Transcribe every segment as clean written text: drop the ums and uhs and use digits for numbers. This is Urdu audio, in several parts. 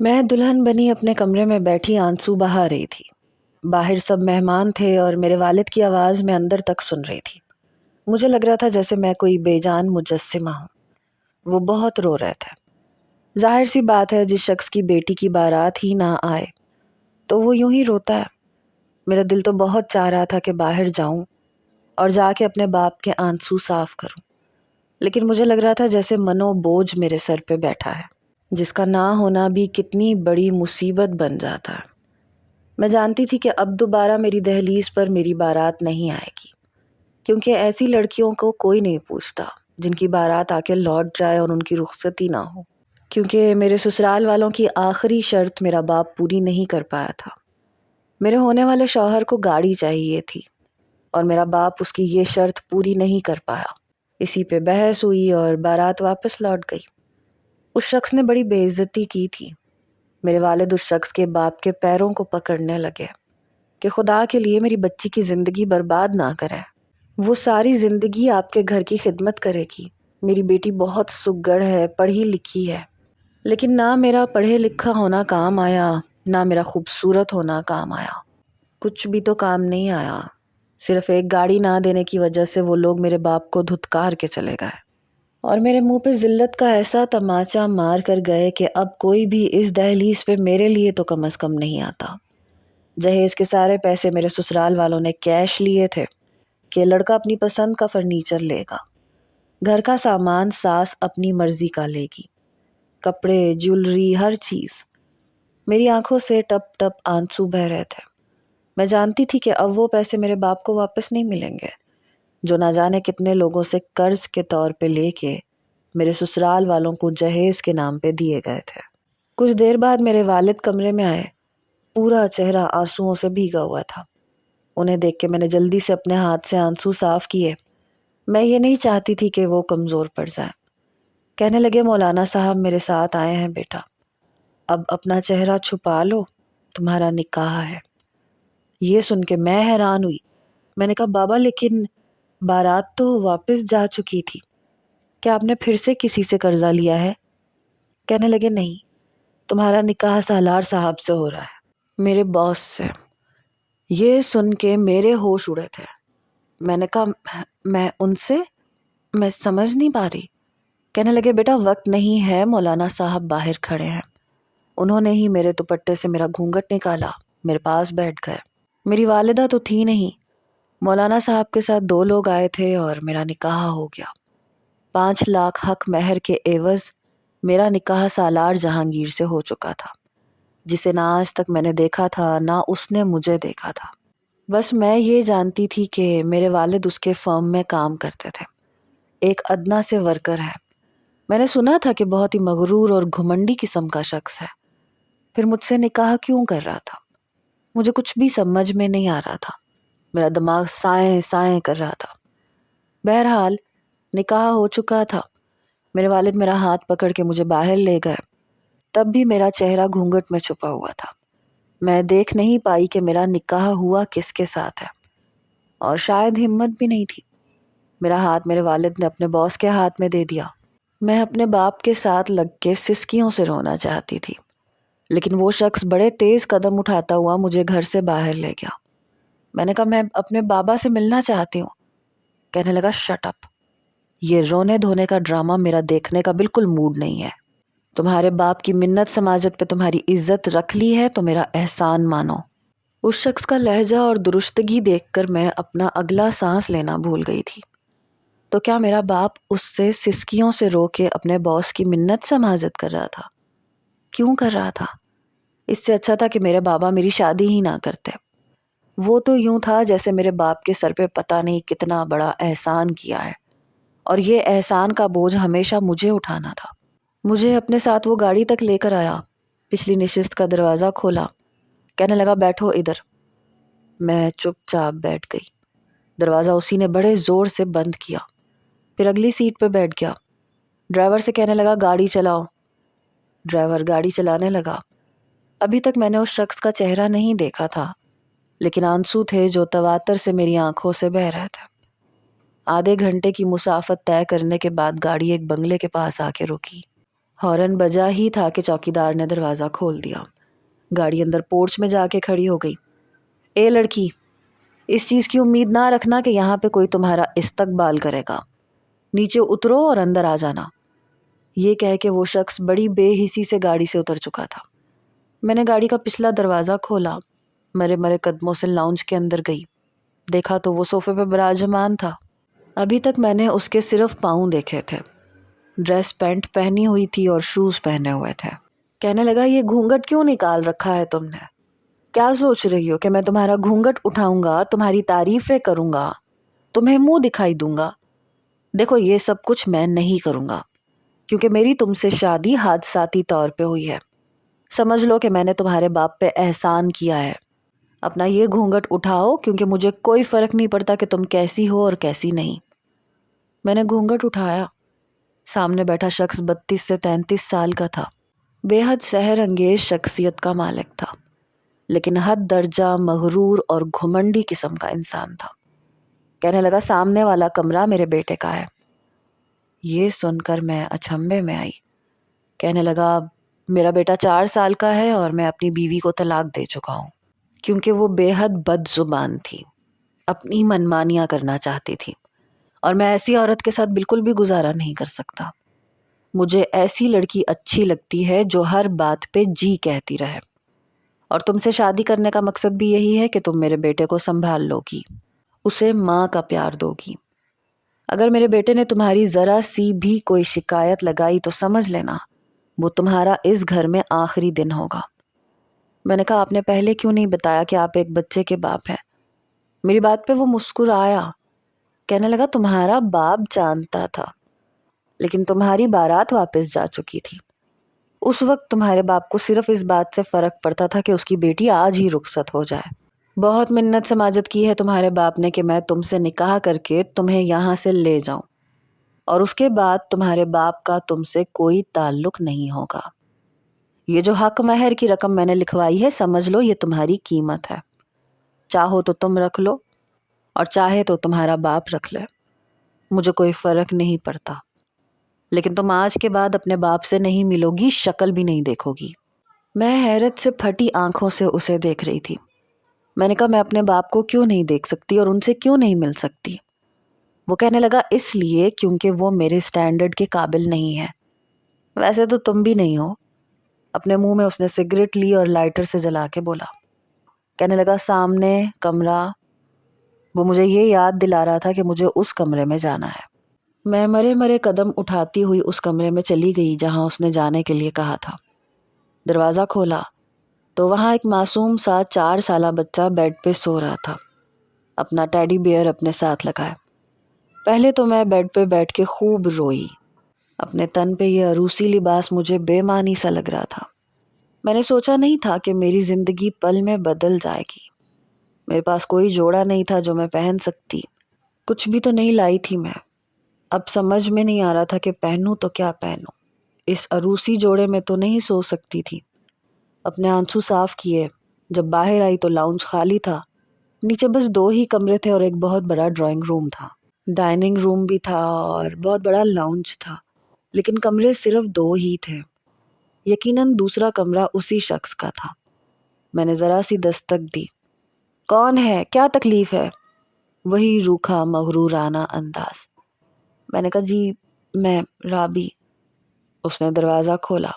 میں دلہن بنی اپنے کمرے میں بیٹھی آنسو بہا رہی تھی۔ باہر سب مہمان تھے اور میرے والد کی آواز میں اندر تک سن رہی تھی۔ مجھے لگ رہا تھا جیسے میں کوئی بے جان مجسمہ ہوں۔ وہ بہت رو رہے تھے۔ ظاہر سی بات ہے، جس شخص کی بیٹی کی بارات ہی نہ آئے تو وہ یوں ہی روتا ہے۔ میرا دل تو بہت چاہ رہا تھا کہ باہر جاؤں اور جا کے اپنے باپ کے آنسو صاف کروں، لیکن مجھے لگ رہا تھا جیسے منو بوجھ میرے سر پہ بیٹھا ہے، جس کا نہ ہونا بھی کتنی بڑی مصیبت بن جاتا ہے۔ میں جانتی تھی کہ اب دوبارہ میری دہلیز پر میری بارات نہیں آئے گی، کیونکہ ایسی لڑکیوں کو کوئی نہیں پوچھتا جن کی بارات آ کے لوٹ جائے اور ان کی رخصتی نہ ہو، کیونکہ میرے سسرال والوں کی آخری شرط میرا باپ پوری نہیں کر پایا تھا۔ میرے ہونے والے شوہر کو گاڑی چاہیے تھی اور میرا باپ اس کی یہ شرط پوری نہیں کر پایا۔ اسی پہ بحث ہوئی اور بارات واپس لوٹ گئی۔ اس شخص نے بڑی بے عزتی کی تھی۔ میرے والد اس شخص کے باپ کے پیروں کو پکڑنے لگے کہ خدا کے لیے میری بچی کی زندگی برباد نہ کرے۔ وہ ساری زندگی آپ کے گھر کی خدمت کرے گی۔ میری بیٹی بہت سگڑ ہے، پڑھی لکھی ہے، لیکن نہ میرا پڑھے لکھا ہونا کام آیا، نہ میرا خوبصورت ہونا کام آیا۔ کچھ بھی تو کام نہیں آیا۔ صرف ایک گاڑی نہ دینے کی وجہ سے وہ لوگ میرے باپ کو دھتکار کے چلے گئے اور میرے منہ پہ ذلت کا ایسا تماچا مار کر گئے کہ اب کوئی بھی اس دہلیز پہ میرے لیے تو کم از کم نہیں آتا۔ جہیز کے سارے پیسے میرے سسرال والوں نے کیش لیے تھے کہ لڑکا اپنی پسند کا فرنیچر لے گا، گھر کا سامان ساس اپنی مرضی کا لے گی، کپڑے، جولری، ہر چیز۔ میری آنکھوں سے ٹپ ٹپ آنسو بہہ رہے تھے۔ میں جانتی تھی کہ اب وہ پیسے میرے باپ کو واپس نہیں ملیں گے جو نہ جانے کتنے لوگوں سے قرض کے طور پہ لے کے میرے سسرال والوں کو جہیز کے نام پہ دیے گئے تھے۔ کچھ دیر بعد میرے والد کمرے میں آئے۔ پورا چہرہ آنسوؤں سے بھیگا ہوا تھا۔ انہیں دیکھ کے میں نے جلدی سے اپنے ہاتھ سے آنسو صاف کیے۔ میں یہ نہیں چاہتی تھی کہ وہ کمزور پڑ جائے۔ کہنے لگے، مولانا صاحب میرے ساتھ آئے ہیں بیٹا، اب اپنا چہرہ چھپا لو، تمہارا نکاح ہے۔ یہ سن کے میں حیران ہوئی۔ میں نے کہا، بابا لیکن بارات تو واپس جا چکی تھی، کیا آپ نے پھر سے کسی سے قرضہ لیا ہے؟ کہنے لگے، نہیں، تمہارا نکاح سالار صاحب سے ہو رہا ہے، میرے باس سے۔ یہ سن کے میرے ہوش اڑے تھے۔ میں نے کہا، میں ان سے؟ میں سمجھ نہیں پا رہی۔ کہنے لگے، بیٹا وقت نہیں ہے، مولانا صاحب باہر کھڑے ہیں۔ انہوں نے ہی میرے دوپٹے سے میرا گھونگھٹ نکالا، میرے پاس بیٹھ گئے۔ میری والدہ تو تھی نہیں، مولانا صاحب کے ساتھ 2 لوگ آئے تھے اور میرا نکاح ہو گیا۔ 5 لاکھ حق مہر کے عوض میرا نکاح سالار جہانگیر سے ہو چکا تھا، جسے نہ آج تک میں نے دیکھا تھا، نہ اس نے مجھے دیکھا تھا۔ بس میں یہ جانتی تھی کہ میرے والد اس کے فرم میں کام کرتے تھے، ایک ادنا سے ورکر ہے۔ میں نے سنا تھا کہ بہت ہی مغرور اور گھمنڈی قسم کا شخص ہے۔ پھر مجھ سے نکاح کیوں کر رہا تھا؟ مجھے کچھ بھی سمجھ میں نہیں آ رہا تھا۔ میرا دماغ سائیں سائیں کر رہا تھا۔ بہرحال نکاح ہو چکا تھا۔ میرے والد میرا ہاتھ پکڑ کے مجھے باہر لے گئے۔ تب بھی میرا چہرہ گھونگھٹ میں چھپا ہوا تھا۔ میں دیکھ نہیں پائی کہ میرا نکاح ہوا کس کے ساتھ ہے، اور شاید ہمت بھی نہیں تھی۔ میرا ہاتھ میرے والد نے اپنے باس کے ہاتھ میں دے دیا۔ میں اپنے باپ کے ساتھ لگ کے سسکیوں سے رونا چاہتی تھی، لیکن وہ شخص بڑے تیز قدم اٹھاتا ہوا مجھے گھر سے باہر لے گیا۔ میں نے کہا، میں اپنے بابا سے ملنا چاہتی ہوں۔ کہنے لگا، شٹ اپ، یہ رونے دھونے کا ڈرامہ میرا دیکھنے کا بالکل موڈ نہیں ہے۔ تمہارے باپ کی منت سماجت پہ تمہاری عزت رکھ لی ہے تو میرا احسان مانو۔ اس شخص کا لہجہ اور درستگی دیکھ کر میں اپنا اگلا سانس لینا بھول گئی تھی۔ تو کیا میرا باپ اس سے سسکیوں سے رو کے اپنے باس کی منت سماجت کر رہا تھا؟ کیوں کر رہا تھا؟ اس سے اچھا تھا کہ میرے بابا میری شادی ہی نہ کرتے۔ وہ تو یوں تھا جیسے میرے باپ کے سر پہ پتہ نہیں کتنا بڑا احسان کیا ہے، اور یہ احسان کا بوجھ ہمیشہ مجھے اٹھانا تھا۔ مجھے اپنے ساتھ وہ گاڑی تک لے کر آیا، پچھلی نشست کا دروازہ کھولا، کہنے لگا، بیٹھو ادھر۔ میں چپ چاپ بیٹھ گئی۔ دروازہ اسی نے بڑے زور سے بند کیا، پھر اگلی سیٹ پہ بیٹھ گیا۔ ڈرائیور سے کہنے لگا، گاڑی چلاؤ۔ ڈرائیور گاڑی چلانے لگا۔ ابھی تک میں نے اس شخص کا چہرہ نہیں دیکھا تھا، لیکن آنسو تھے جو تواتر سے میری آنکھوں سے بہہ رہے تھے۔ آدھے گھنٹے کی مسافت طے کرنے کے بعد گاڑی ایک بنگلے کے پاس آ کے رکی۔ ہارن بجا ہی تھا کہ چوکیدار نے دروازہ کھول دیا۔ گاڑی اندر پورچ میں جا کے کھڑی ہو گئی۔ اے لڑکی، اس چیز کی امید نہ رکھنا کہ یہاں پہ کوئی تمہارا استقبال کرے گا، نیچے اترو اور اندر آ جانا۔ یہ کہہ کے وہ شخص بڑی بے حسی سے گاڑی سے اتر چکا تھا۔ میں نے گاڑی کا پچھلا دروازہ کھولا، مرے مرے قدموں سے لاؤنج کے اندر گئی۔ دیکھا تو وہ صوفے پہ براجمان تھا۔ ابھی تک میں نے اس کے صرف پاؤں دیکھے تھے۔ ڈریس پینٹ پہنی ہوئی تھی اور شوز پہنے ہوئے تھے۔ کہنے لگا، یہ گھونگھٹ کیوں نکال رکھا ہے تم نے؟ کیا سوچ رہی ہو کہ میں تمہارا گھونگھٹ اٹھاؤں گا، تمہاری تعریفیں کروں گا، تمہیں منہ دکھائی دوں گا؟ دیکھو، یہ سب کچھ میں نہیں کروں گا، کیونکہ میری تم سے شادی حادثاتی طور پہ ہوئی ہے۔ سمجھ لو کہ میں نے تمہارے باپ پہ احسان کیا ہے۔ اپنا یہ گھونگھٹ اٹھاؤ، کیونکہ مجھے کوئی فرق نہیں پڑتا کہ تم کیسی ہو اور کیسی نہیں۔ میں نے گھونگھٹ اٹھایا۔ سامنے بیٹھا شخص 32 سے 33 سال کا تھا۔ بے حد سحر انگیز شخصیت کا مالک تھا، لیکن حد درجہ مغرور اور گھمنڈی قسم کا انسان تھا۔ کہنے لگا، سامنے والا کمرہ میرے بیٹے کا ہے۔ یہ سن کر میں اچنبھے میں آئی۔ کہنے لگا، میرا بیٹا 4 سال کا ہے اور میں اپنی بیوی کو طلاق دے چکا ہوں، کیونکہ وہ بے حد بد زبان تھی، اپنی منمانیاں کرنا چاہتی تھی، اور میں ایسی عورت کے ساتھ بالکل بھی گزارا نہیں کر سکتا۔ مجھے ایسی لڑکی اچھی لگتی ہے جو ہر بات پہ جی کہتی رہے، اور تم سے شادی کرنے کا مقصد بھی یہی ہے کہ تم میرے بیٹے کو سنبھال لو گی، اسے ماں کا پیار دو گی۔ اگر میرے بیٹے نے تمہاری ذرا سی بھی کوئی شکایت لگائی تو سمجھ لینا وہ تمہارا اس گھر میں آخری دن ہوگا۔ میں نے کہا، آپ نے پہلے کیوں نہیں بتایا کہ آپ ایک بچے کے باپ ہیں؟ میری بات پہ وہ مسکرایا۔ کہنے لگا، تمہارا باپ جانتا تھا، لیکن تمہاری بارات واپس جا چکی تھی۔ اس وقت تمہارے باپ کو صرف اس بات سے فرق پڑتا تھا کہ اس کی بیٹی آج ہی رخصت ہو جائے۔ بہت منت سماجت کی ہے تمہارے باپ نے کہ میں تم سے نکاح کر کے تمہیں یہاں سے لے جاؤں، اور اس کے بعد تمہارے باپ کا تم سے کوئی تعلق نہیں ہوگا۔ یہ جو حق مہر کی رقم میں نے لکھوائی ہے، سمجھ لو یہ تمہاری قیمت ہے۔ چاہو تو تم رکھ لو، اور چاہے تو تمہارا باپ رکھ لے، مجھے کوئی فرق نہیں پڑتا، لیکن تم آج کے بعد اپنے باپ سے نہیں ملو گی، شکل بھی نہیں دیکھو گی۔ میں حیرت سے پھٹی آنکھوں سے اسے دیکھ رہی تھی۔ میں نے کہا، میں اپنے باپ کو کیوں نہیں دیکھ سکتی اور ان سے کیوں نہیں مل سکتی؟ وہ کہنے لگا، اس لیے کیونکہ وہ میرے سٹینڈرڈ کے قابل نہیں ہے۔ ویسے تو تم بھی نہیں ہو۔ اپنے منہ میں اس نے سگریٹ لی اور لائٹر سے جلا کے بولا۔ کہنے لگا، سامنے کمرہ، وہ مجھے یہ یاد دلا رہا تھا کہ مجھے اس کمرے میں جانا ہے۔ میں مرے مرے قدم اٹھاتی ہوئی اس کمرے میں چلی گئی جہاں اس نے جانے کے لیے کہا تھا۔ دروازہ کھولا تو وہاں ایک معصوم سا 4 سالہ بچہ بیڈ پہ سو رہا تھا، اپنا ٹیڈی بیئر اپنے ساتھ لگائے۔ پہلے تو میں بیڈ پہ بیٹھ کے خوب روئی۔ اپنے تن پہ یہ عروسی لباس مجھے بے معنی سا لگ رہا تھا۔ میں نے سوچا نہیں تھا کہ میری زندگی پل میں بدل جائے گی۔ میرے پاس کوئی جوڑا نہیں تھا جو میں پہن سکتی، کچھ بھی تو نہیں لائی تھی میں۔ اب سمجھ میں نہیں آ رہا تھا کہ پہنوں تو کیا پہنوں۔ اس عروسی جوڑے میں تو نہیں سو سکتی تھی۔ اپنے آنسو صاف کیے، جب باہر آئی تو لاؤنج خالی تھا۔ نیچے بس 2 ہی کمرے تھے اور ایک بہت بڑا ڈرائنگ روم تھا۔ ڈائننگ روم بھی تھا اور بہت بڑا لاؤنج تھا، لیکن کمرے صرف 2 ہی تھے۔ یقیناً دوسرا کمرہ اسی شخص کا تھا۔ میں نے ذرا سی دستک دی۔ کون ہے؟ کیا تکلیف ہے؟ وہی روکھا مغرورانہ انداز۔ میں نے کہا، جی میں رابی۔ اس نے دروازہ کھولا۔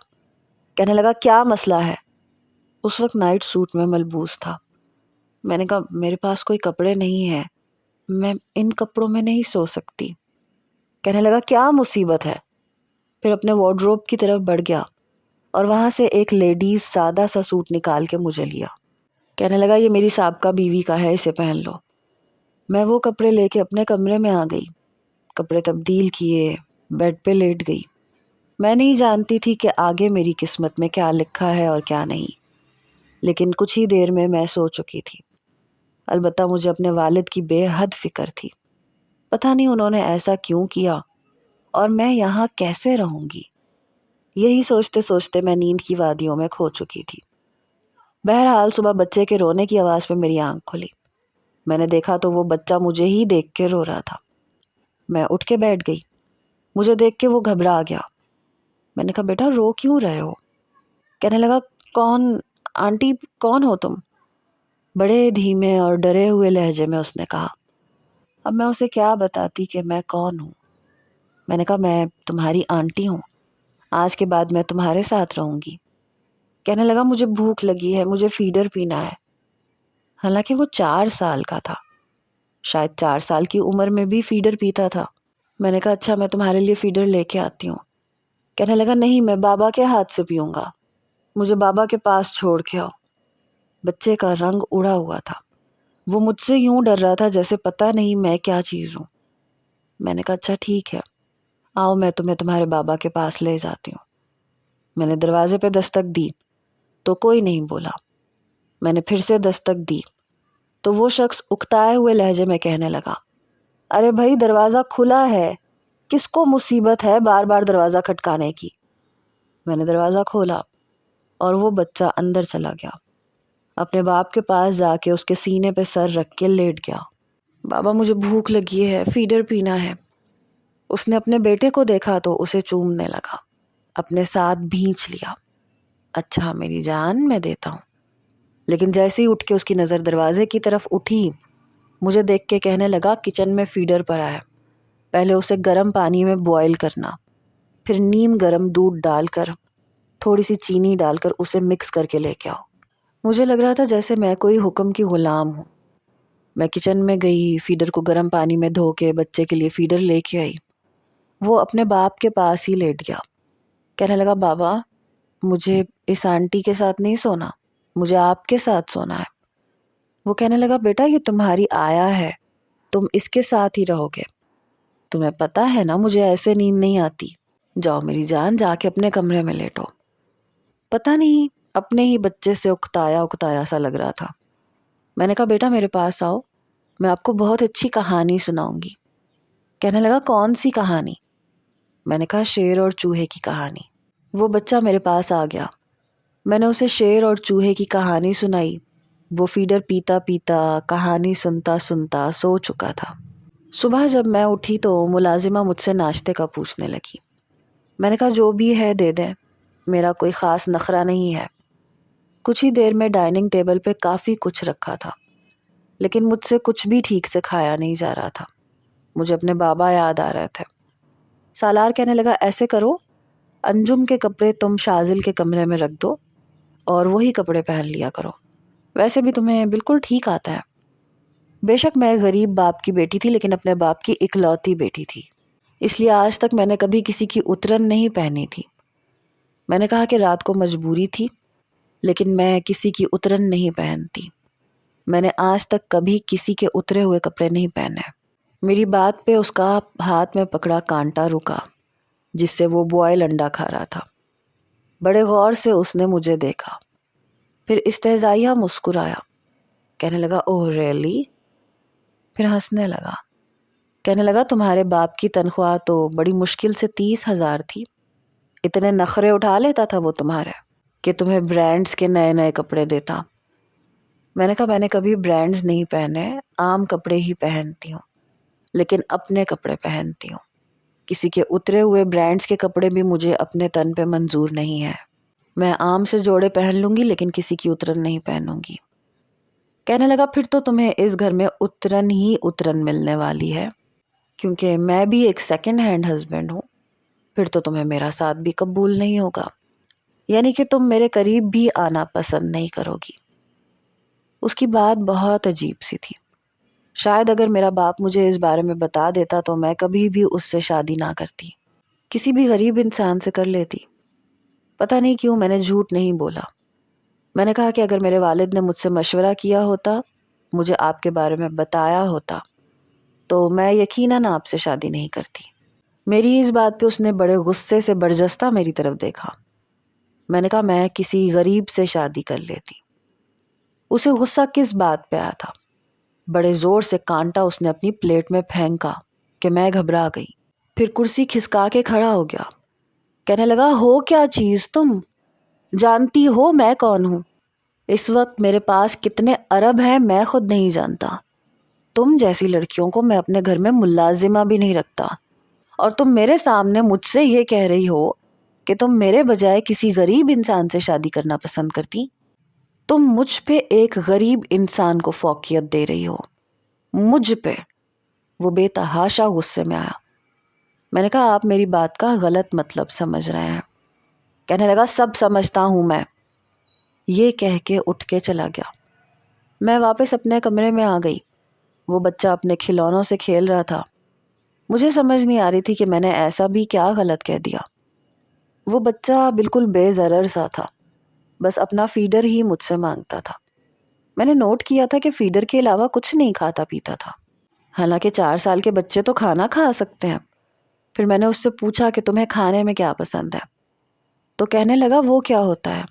کہنے لگا، کیا مسئلہ ہے؟ اس وقت نائٹ سوٹ میں ملبوس تھا۔ میں نے کہا، میرے پاس کوئی کپڑے نہیں ہیں، میں ان کپڑوں میں نہیں سو سکتی۔ کہنے لگا، کیا مصیبت ہے؟ پھر اپنے وارڈروب کی طرف بڑھ گیا اور وہاں سے ایک لیڈیز سادہ سا سوٹ نکال کے مجھے لیا۔ کہنے لگا، یہ میری سابقہ بیوی کا ہے، اسے پہن لو۔ میں وہ کپڑے لے کے اپنے کمرے میں آ گئی، کپڑے تبدیل کیے، بیڈ پہ لیٹ گئی۔ میں نہیں جانتی تھی کہ آگے میری قسمت میں کیا لکھا ہے اور کیا نہیں، لیکن کچھ ہی دیر میں سو چکی تھی۔ البتہ مجھے اپنے والد کی بے حد فکر تھی۔ پتہ نہیں انہوں نے ایسا کیوں کیا اور میں یہاں کیسے رہوں گی؟ یہی سوچتے سوچتے میں نیند کی وادیوں میں کھو چکی تھی۔ بہرحال صبح بچے کے رونے کی آواز پہ میری آنکھ کھلی۔ میں نے دیکھا تو وہ بچہ مجھے ہی دیکھ کے رو رہا تھا۔ میں اٹھ کے بیٹھ گئی۔ مجھے دیکھ کے وہ گھبرا گیا۔ میں نے کہا بیٹا رو کیوں رہے ہو؟ کہنے لگا کون آنٹی کون ہو تم؟ بڑے دھیمے اور ڈرے ہوئے لہجے میں اس نے کہا۔ اب میں اسے کیا بتاتی کہ میں کون ہوں۔ میں نے کہا میں تمہاری آنٹی ہوں، آج کے بعد میں تمہارے ساتھ رہوں گی۔ کہنے لگا مجھے بھوک لگی ہے، مجھے فیڈر پینا ہے۔ حالانکہ وہ 4 سال کا تھا، شاید 4 سال کی عمر میں بھی فیڈر پیتا تھا۔ میں نے کہا اچھا میں تمہارے لیے فیڈر لے کے آتی ہوں۔ کہنے لگا نہیں، میں بابا کے ہاتھ سے پیوں گا، مجھے بابا کے پاس چھوڑ کے آؤ۔ بچے کا رنگ اڑا ہوا تھا، وہ مجھ سے یوں ڈر رہا تھا جیسے پتہ نہیں میں کیا چیز ہوں۔ میں نے کہا اچھا ٹھیک ہے، آؤ میں تمہیں تمہارے بابا کے پاس لے جاتی ہوں۔ میں نے دروازے پہ دستک دی تو کوئی نہیں بولا۔ میں نے پھر سے دستک دی تو وہ شخص اکتائے ہوئے لہجے میں کہنے لگا، ارے بھائی دروازہ کھلا ہے، کس کو مصیبت ہے بار بار دروازہ کھٹکانے کی؟ میں نے دروازہ کھولا اور وہ بچہ اندر چلا گیا، اپنے باپ کے پاس جا کے اس کے سینے پہ سر رکھ کے لیٹ گیا۔ بابا مجھے بھوک لگی ہے، فیڈر پینا ہے۔ اس نے اپنے بیٹے کو دیکھا تو اسے چومنے لگا، اپنے ساتھ بھینچ لیا۔ اچھا میری جان میں دیتا ہوں۔ لیکن جیسے ہی اٹھ کے اس کی نظر دروازے کی طرف اٹھی، مجھے دیکھ کے کہنے لگا کچن میں فیڈر پڑا ہے، پہلے اسے گرم پانی میں بوائل کرنا، پھر نیم گرم دودھ ڈال کر تھوڑی سی چینی ڈال کر اسے مکس کر کے لے کے آؤ۔ مجھے لگ رہا تھا جیسے میں کوئی حکم کی غلام ہوں۔ میں کچن میں گئی، فیڈر کو گرم پانی میں دھو کے بچے کے لیے فیڈر لے کے آئی۔ وہ اپنے باپ کے پاس ہی لیٹ گیا، کہنے لگا بابا مجھے اس آنٹی کے ساتھ نہیں سونا، مجھے آپ کے ساتھ سونا ہے۔ وہ کہنے لگا بیٹا یہ تمہاری آیا ہے، تم اس کے ساتھ ہی رہو گے، تمہیں پتہ ہے نا مجھے ایسے نیند نہیں آتی، جاؤ میری جان جا کے اپنے کمرے میں لیٹو۔ پتہ نہیں اپنے ہی بچے سے اکتایا سا لگ رہا تھا۔ میں نے کہا بیٹا میرے پاس آؤ، میں آپ کو بہت اچھی کہانی سناؤں گی۔ کہنے لگا کون سی کہانی؟ میں نے کہا شیر اور چوہے کی کہانی۔ وہ بچہ میرے پاس آ گیا، میں نے اسے شیر اور چوہے کی کہانی سنائی۔ وہ فیڈر پیتا پیتا کہانی سنتا سنتا سو چکا تھا۔ صبح جب میں اٹھی تو ملازمہ مجھ سے ناشتے کا پوچھنے لگی۔ میں نے کہا جو بھی ہے دے دیں، میرا کوئی خاص نخرہ نہیں ہے۔ کچھ ہی دیر میں ڈائننگ ٹیبل پہ کافی کچھ رکھا تھا، لیکن مجھ سے کچھ بھی ٹھیک سے کھایا نہیں جا رہا تھا۔ مجھے اپنے بابا یاد آ رہے تھے۔ سالار کہنے لگا ایسے کرو، انجم کے کپڑے تم شازل کے کمرے میں رکھ دو اور وہی کپڑے پہن لیا کرو، ویسے بھی تمہیں بالکل ٹھیک آتا ہے۔ بے شک میں غریب باپ کی بیٹی تھی، لیکن اپنے باپ کی اکلوتی بیٹی تھی، اس لیے آج تک میں نے کبھی کسی کی اترن نہیں پہنی تھی۔ میں نے کہا کہ رات کو مجبوری تھی، لیکن میں کسی کی اترن نہیں پہنتی۔ میں نے آج تک کبھی کسی کے اترے ہوئے کپڑے نہیں پہنے۔ میری بات پہ اس کا ہاتھ میں پکڑا کانٹا رکا جس سے وہ بوائل انڈا کھا رہا تھا۔ بڑے غور سے اس نے مجھے دیکھا، پھر استہزائیہ مسکرایا، کہنے لگا اوہ ریئلی؟ پھر ہنسنے لگا، کہنے لگا تمہارے باپ کی تنخواہ تو بڑی مشکل سے 30,000 تھی، اتنے نخرے اٹھا لیتا تھا وہ تمہارے کہ تمہیں برانڈز کے نئے نئے کپڑے دیتا۔ میں نے کہا میں نے کبھی برانڈز نہیں پہنے، عام کپڑے ہی پہنتی ہوں، لیکن اپنے کپڑے پہنتی ہوں۔ کسی کے اترے ہوئے برانڈز کے کپڑے بھی مجھے اپنے تن پہ منظور نہیں ہے۔ میں عام سے جوڑے پہن لوں گی لیکن کسی کی اترن نہیں پہنوں گی۔ کہنے لگا پھر تو تمہیں اس گھر میں اترن ہی اترن ملنے والی ہے، کیونکہ میں بھی ایک سیکنڈ ہینڈ ہسبینڈ ہوں، پھر تو تمہیں میرا ساتھ بھی قبول نہیں ہوگا، یعنی کہ تم میرے قریب بھی آنا پسند نہیں کرو گی۔ اس کی بات بہت عجیب سی تھی۔ شاید اگر میرا باپ مجھے اس بارے میں بتا دیتا تو میں کبھی بھی اس سے شادی نہ کرتی، کسی بھی غریب انسان سے کر لیتی۔ پتہ نہیں کیوں میں نے جھوٹ نہیں بولا۔ میں نے کہا کہ اگر میرے والد نے مجھ سے مشورہ کیا ہوتا، مجھے آپ کے بارے میں بتایا ہوتا، تو میں یقیناً آپ سے شادی نہیں کرتی۔ میری اس بات پہ اس نے بڑے غصے سے برجستہ میری طرف دیکھا۔ میں نے کہا میں کسی غریب سے شادی کر لیتی۔ اسے غصہ کس بات پہ آیا تھا؟ بڑے زور سے کانٹا اس نے اپنی پلیٹ میں پھینکا کہ میں گھبرا گئی، پھر کرسی کھسکا کے کھڑا ہو گیا، کہنے لگا ہو کیا چیز تم؟ جانتی ہو میں کون ہوں؟ اس وقت میرے پاس کتنے ارب ہیں میں خود نہیں جانتا۔ تم جیسی لڑکیوں کو میں اپنے گھر میں ملازمہ بھی نہیں رکھتا، اور تم میرے سامنے مجھ سے یہ کہہ رہی ہو کہ تم میرے بجائے کسی غریب انسان سے شادی کرنا پسند کرتی؟ تم مجھ پہ ایک غریب انسان کو فوقیت دے رہی ہو، مجھ پہ۔ وہ بے تحاشا غصے میں آیا۔ میں نے کہا آپ میری بات کا غلط مطلب سمجھ رہے ہیں۔ کہنے لگا سب سمجھتا ہوں میں۔ یہ کہہ کے اٹھ کے چلا گیا۔ میں واپس اپنے کمرے میں آ گئی۔ وہ بچہ اپنے کھلونوں سے کھیل رہا تھا۔ مجھے سمجھ نہیں آ رہی تھی کہ میں نے ایسا بھی کیا غلط کہہ دیا۔ وہ بچہ بالکل بے ضرر سا تھا، بس اپنا فیڈر ہی مجھ سے مانگتا تھا۔ میں نے نوٹ کیا تھا کہ فیڈر کے علاوہ کچھ نہیں کھاتا پیتا تھا، حالانکہ 4 سال کے بچے تو کھانا کھا سکتے ہیں۔ پھر میں نے اس سے پوچھا کہ تمہیں کھانے میں کیا پسند ہے، تو کہنے لگا وہ کیا ہوتا ہے۔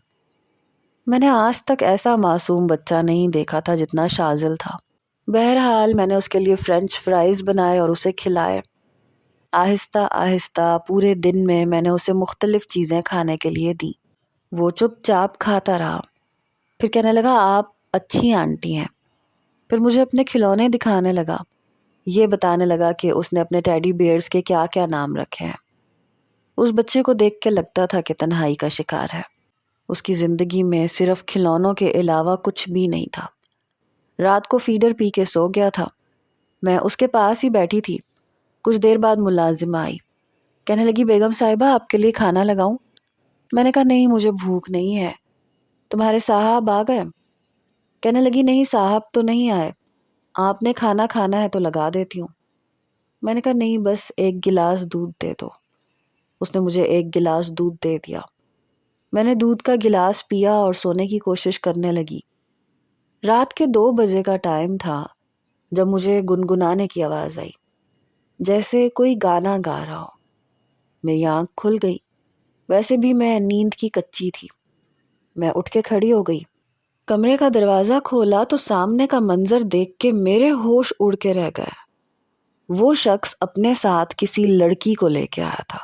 میں نے آج تک ایسا معصوم بچہ نہیں دیکھا تھا جتنا شاذل تھا۔ بہرحال میں نے اس کے لیے فرینچ فرائز بنائے اور اسے کھلائے۔ آہستہ آہستہ پورے دن میں نے اسے مختلف چیزیں کھانے کے لیے دیں۔ وہ چپ چاپ کھاتا رہا۔ پھر کہنے لگا آپ اچھی آنٹی ہیں۔ پھر مجھے اپنے کھلونے دکھانے لگا۔ یہ بتانے لگا کہ اس نے اپنے ٹیڈی بیئرز کے کیا کیا نام رکھے ہیں۔ اس بچے کو دیکھ کے لگتا تھا کہ تنہائی کا شکار ہے۔ اس کی زندگی میں صرف کھلونوں کے علاوہ کچھ بھی نہیں تھا۔ رات کو فیڈر پی کے سو گیا تھا۔ میں اس کے پاس ہی بیٹھی تھی۔ کچھ دیر بعد ملازمہ آئی۔ کہنے لگی بیگم صاحبہ آپ کے لیے کھانا لگاؤں؟ میں نے کہا نہیں مجھے بھوک نہیں ہے۔ تمہارے صاحب آ گئے؟ کہنے لگی نہیں صاحب تو نہیں آئے، آپ نے کھانا کھانا ہے تو لگا دیتی ہوں۔ میں نے کہا نہیں بس ایک گلاس دودھ دے دو۔ اس نے مجھے ایک گلاس دودھ دے دیا۔ میں نے دودھ کا گلاس پیا اور سونے کی کوشش کرنے لگی۔ رات کے 2 بجے کا ٹائم تھا جب مجھے گنگنانے کی آواز آئی، جیسے کوئی گانا گا رہا ہو۔ میری آنکھ کھل گئی۔ ویسے بھی میں نیند کی کچی تھی۔ میں اٹھ کے کھڑی ہو گئی۔ کمرے کا دروازہ کھولا تو سامنے کا منظر دیکھ کے میرے ہوش اڑ کے رہ گئے۔ وہ شخص اپنے ساتھ کسی لڑکی کو لے کے آیا تھا،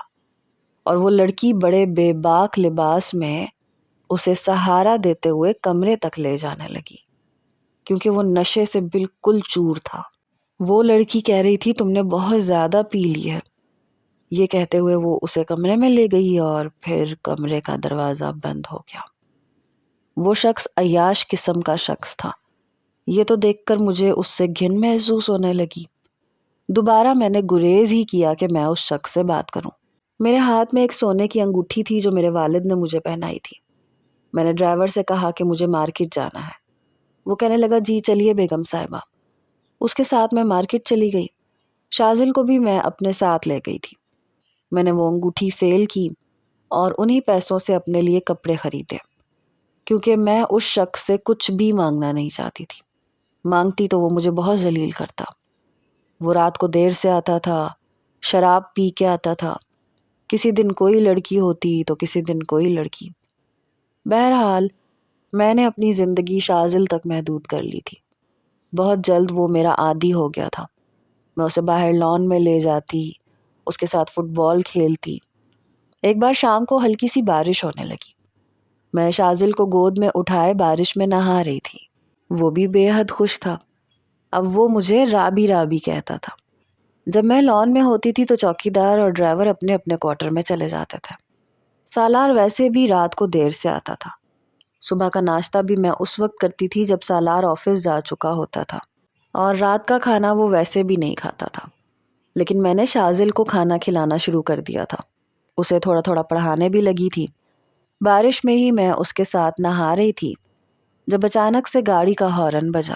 اور وہ لڑکی بڑے بے باک لباس میں اسے سہارا دیتے ہوئے کمرے تک لے جانے لگی، کیونکہ وہ نشے سے بالکل چور تھا۔ وہ لڑکی کہہ رہی تھی تم نے بہت زیادہ پی لی ہے۔ یہ کہتے ہوئے وہ اسے کمرے میں لے گئی اور پھر کمرے کا دروازہ بند ہو گیا۔ وہ شخص عیاش قسم کا شخص تھا۔ یہ تو دیکھ کر مجھے اس سے گھن محسوس ہونے لگی۔ دوبارہ میں نے گریز ہی کیا کہ میں اس شخص سے بات کروں۔ میرے ہاتھ میں ایک سونے کی انگوٹھی تھی جو میرے والد نے مجھے پہنائی تھی۔ میں نے ڈرائیور سے کہا کہ مجھے مارکیٹ جانا ہے۔ وہ کہنے لگا جی چلیے بیگم صاحبہ۔ اس کے ساتھ میں مارکیٹ چلی گئی۔ شاذل کو بھی میں اپنے ساتھ لے گئی تھی۔ میں نے وہ انگوٹھی سیل کی اور انہی پیسوں سے اپنے لیے کپڑے خریدے، کیونکہ میں اس شخص سے کچھ بھی مانگنا نہیں چاہتی تھی۔ مانگتی تو وہ مجھے بہت ذلیل کرتا۔ وہ رات کو دیر سے آتا تھا، شراب پی کے آتا تھا۔ کسی دن کوئی لڑکی ہوتی تو کسی دن کوئی لڑکی۔ بہرحال میں نے اپنی زندگی شاذل تک محدود کر لی تھی۔ بہت جلد وہ میرا عادی ہو گیا تھا۔ میں اسے باہر لان میں لے جاتی، اس کے ساتھ فٹ بال کھیلتی۔ ایک بار شام کو ہلکی سی بارش ہونے لگی۔ میں شاذل کو گود میں اٹھائے بارش میں نہا رہی تھی۔ وہ بھی بے حد خوش تھا۔ اب وہ مجھے رابی رابی کہتا تھا۔ جب میں لان میں ہوتی تھی تو چوکیدار اور ڈرائیور اپنے اپنے کوارٹر میں چلے جاتے تھے۔ سالار ویسے بھی رات کو دیر سے آتا تھا۔ صبح کا ناشتہ بھی میں اس وقت کرتی تھی جب سالار آفس جا چکا ہوتا تھا، اور رات کا کھانا وہ ویسے بھی نہیں کھاتا تھا۔ لیکن میں نے شاذل کو کھانا کھلانا شروع کر دیا تھا۔ اسے تھوڑا تھوڑا پڑھانے بھی لگی تھی۔ بارش میں ہی میں اس کے ساتھ نہا رہی تھی جب اچانک سے گاڑی کا ہارن بجا۔